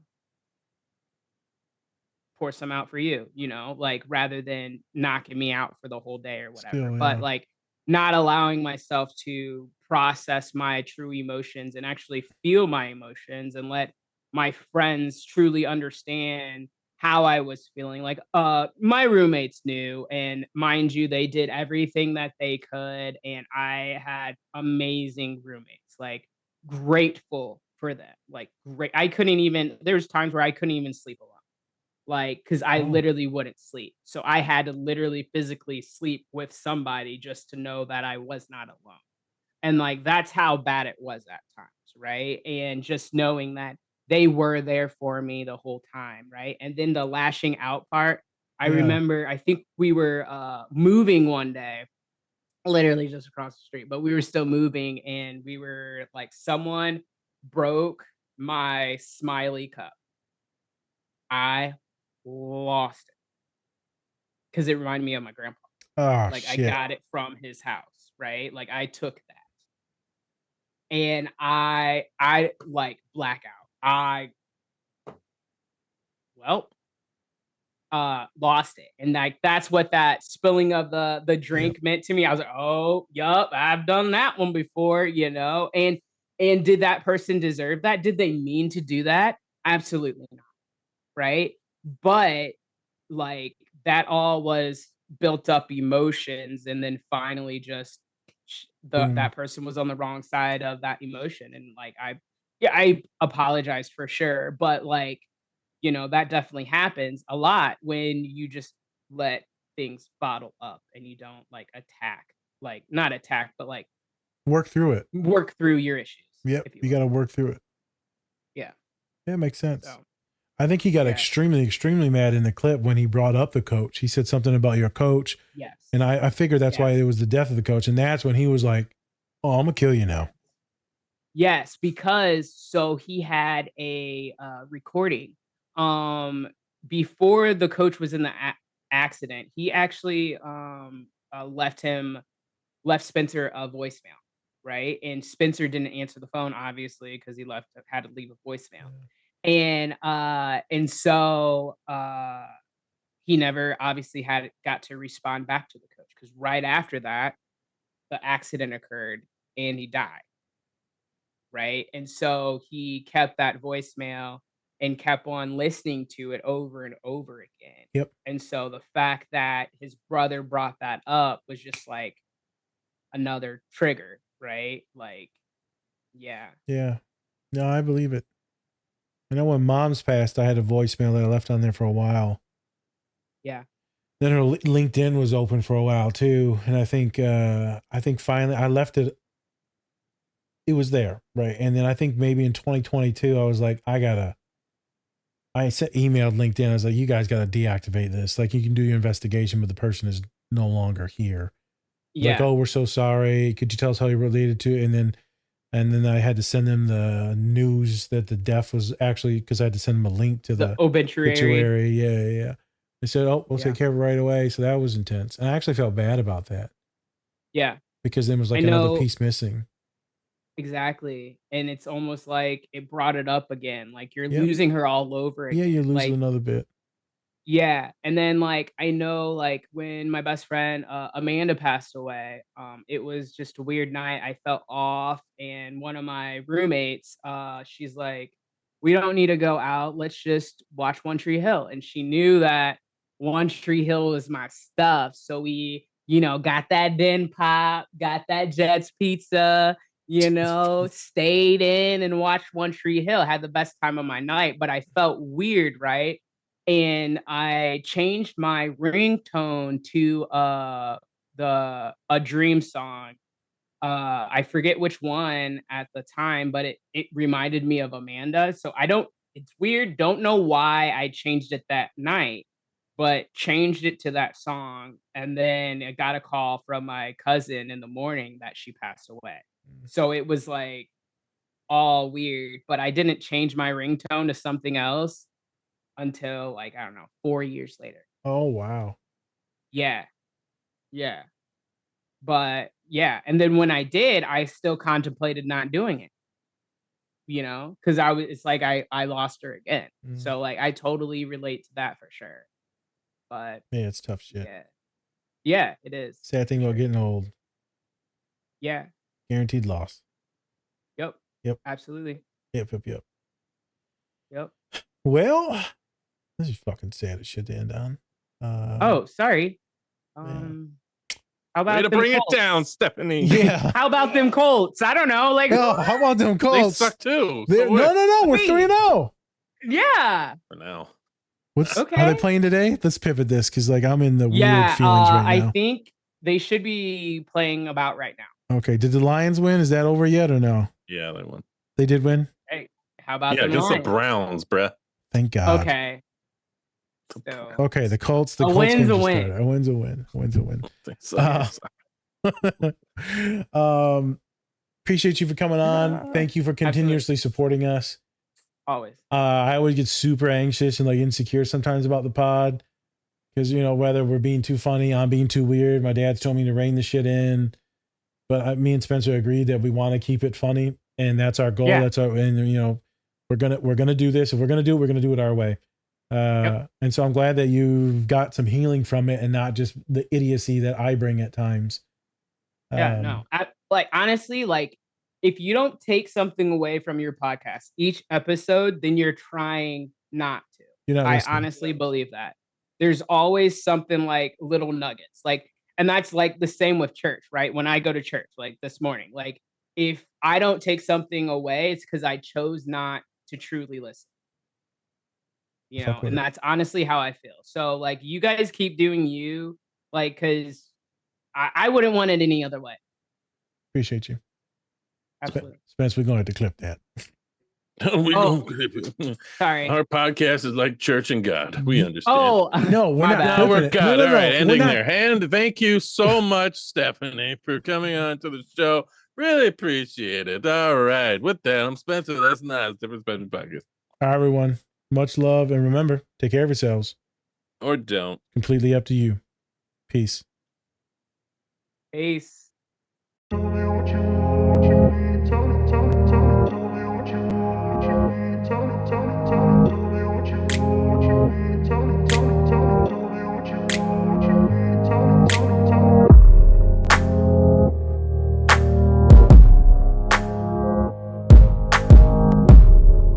pour some out for you, like rather than knocking me out for the whole day or whatever. Still, But yeah. like not allowing myself to process my true emotions and actually feel my emotions and let my friends truly understand how I was feeling. Like my roommates knew, and mind you, they did everything that they could, and I had amazing roommates. Like grateful for them. Like great. I couldn't even, there's times where I couldn't even sleep alone, like because I Oh. literally wouldn't sleep. So I had to literally physically sleep with somebody just to know that I was not alone. And like that's how bad it was at times, right? And just knowing that they were there for me the whole time, right? And then the lashing out part, I Yeah. remember, I think we were moving one day, literally just across the street, but we were still moving, and we were like, someone broke my smiley cup. I lost it because it reminded me of my grandpa. Oh, Like I shit. got it from his house, right? Like I took that, and I like blackout. Well, lost it, and like that's what that spilling of the drink meant to me. I was like, oh, yup, I've done that one before, and did that person deserve that? Did they mean to do that? Absolutely not, right? But like that all was built up emotions, and then finally just that person was on the wrong side of that emotion, and like I apologized for sure, but like that definitely happens a lot when you just let things bottle up and you don't like attack, like not attack, but like Work through it. work through your issues. Yep. You got to work through it. Yeah. Yeah, it makes sense. So, I think he got yeah. extremely mad in the clip when he brought up the coach. He said something about your coach. Yes. And I figured that's why it was the death of the coach. And that's when he was like, oh, I'm going to kill you now. Yes, because so he had a recording before the coach was in the accident. He actually left Spencer a voicemail, right? And Spencer didn't answer the phone, obviously, because he had to leave a voicemail. And so he never obviously got to respond back to the coach, because right after that the accident occurred and he died, right? And so he kept that voicemail and kept on listening to it over and over again. Yep. And so the fact that his brother brought that up was just like another trigger, right? Like, yeah. Yeah. No, I believe it. I know when mom's passed, I had a voicemail that I left on there for a while. Yeah. Then her LinkedIn was open for a while too. And I think finally I left it. It was there. Right. And then I think maybe in 2022, I was like, I emailed LinkedIn. I was like, you guys got to deactivate this. Like you can do your investigation, but the person is no longer here. Yeah. Like, oh, we're so sorry. Could you tell us how you related to it? And then I had to send them the news that the death was actually, because I had to send them a link to the obituary. Yeah. They said, oh, we'll take care of it right away. So that was intense. And I actually felt bad about that. Yeah. because there was I like another know piece missing. exactly, and it's almost like it brought it up again. Like you're Yep. losing her all over Yeah, again. you're losing Like another bit. yeah, and then like I know like when my best friend Amanda passed away, it was just a weird night. I felt off, and one of my roommates, she's like, "We don't need to go out. Let's just watch One Tree Hill." And she knew that One Tree Hill was my stuff, so we, got that Den Pop, got that Jets Pizza. Stayed in and watched One Tree Hill. Had the best time of my night, but I felt weird, right? And I changed my ringtone to a dream song. I forget which one at the time, but it reminded me of Amanda. So it's weird, don't know why I changed it that night, but changed it to that song. And then I got a call from my cousin in the morning that she passed away. So it was like all weird, but I didn't change my ringtone to something else until like, I don't know, 4 years later. Oh wow. Yeah. Yeah. But yeah, and then when I did, I still contemplated not doing it, because it's like I lost her again. So like I totally relate to that for sure. But Yeah, it's tough shit. yeah. Yeah, it is. Sad thing about getting old. Yeah. Guaranteed loss. Yep. Yep. Absolutely. Yep. Yep. Well, this is fucking sad as shit to end on. Oh, sorry. How about Way to them bring Colts? it down, Stephanie. Yeah. How about them Colts? I don't know. Like, Oh, how about them Colts? They suck too. No, we're 3-0 yeah. For now. Are they playing today? Let's pivot this because like I'm in the weird feelings right now. I think they should be playing about right now. Okay, did the Lions win? Is that over yet or no? Yeah, they won. They did win? Hey, how about Yeah, the against the Lions? Browns, bruh. Thank God. Okay. So, Okay, the Colts. The a Colts win's game a just win. started. A win's a win. A win's a win. Appreciate you for coming on. Thank you for continuously supporting us. Always. I always get super anxious and like insecure sometimes about the pod because whether we're being too funny, I'm being too weird. My dad's told me to rein the shit in, but me and Spencer agreed that we want to keep it funny, and that's our goal. Yeah. That's our, and we're gonna do this. If we're gonna do it, we're gonna do it our way. And so I'm glad that you've got some healing from it and not just the idiocy that I bring at times. Yeah, no. Honestly, like if you don't take something away from your podcast each episode, then you're trying not to. You're not I listening. honestly believe that. There's always something like little nuggets. Like, and that's like the same with church, right? When I go to church, like this morning, like if I don't take something away, it's because I chose not to truly listen. And that's honestly how I feel. So like you guys keep doing you, like, because I wouldn't want it any other way. Appreciate you. Absolutely. Spence, we're going to have to clip that. Sorry. Our podcast is like church and God. We understand. Oh, no, we're not. No, we're clipping it. good. No, All right, ending we're not. there. And thank you so much, Stephanie, for coming on to the show. Really appreciate it. All right. With that, I'm Spencer. That's nice. Different Spectrum Podcast. All right, everyone. Much love. And remember, take care of yourselves. Or don't. Completely up to you. Peace. Peace.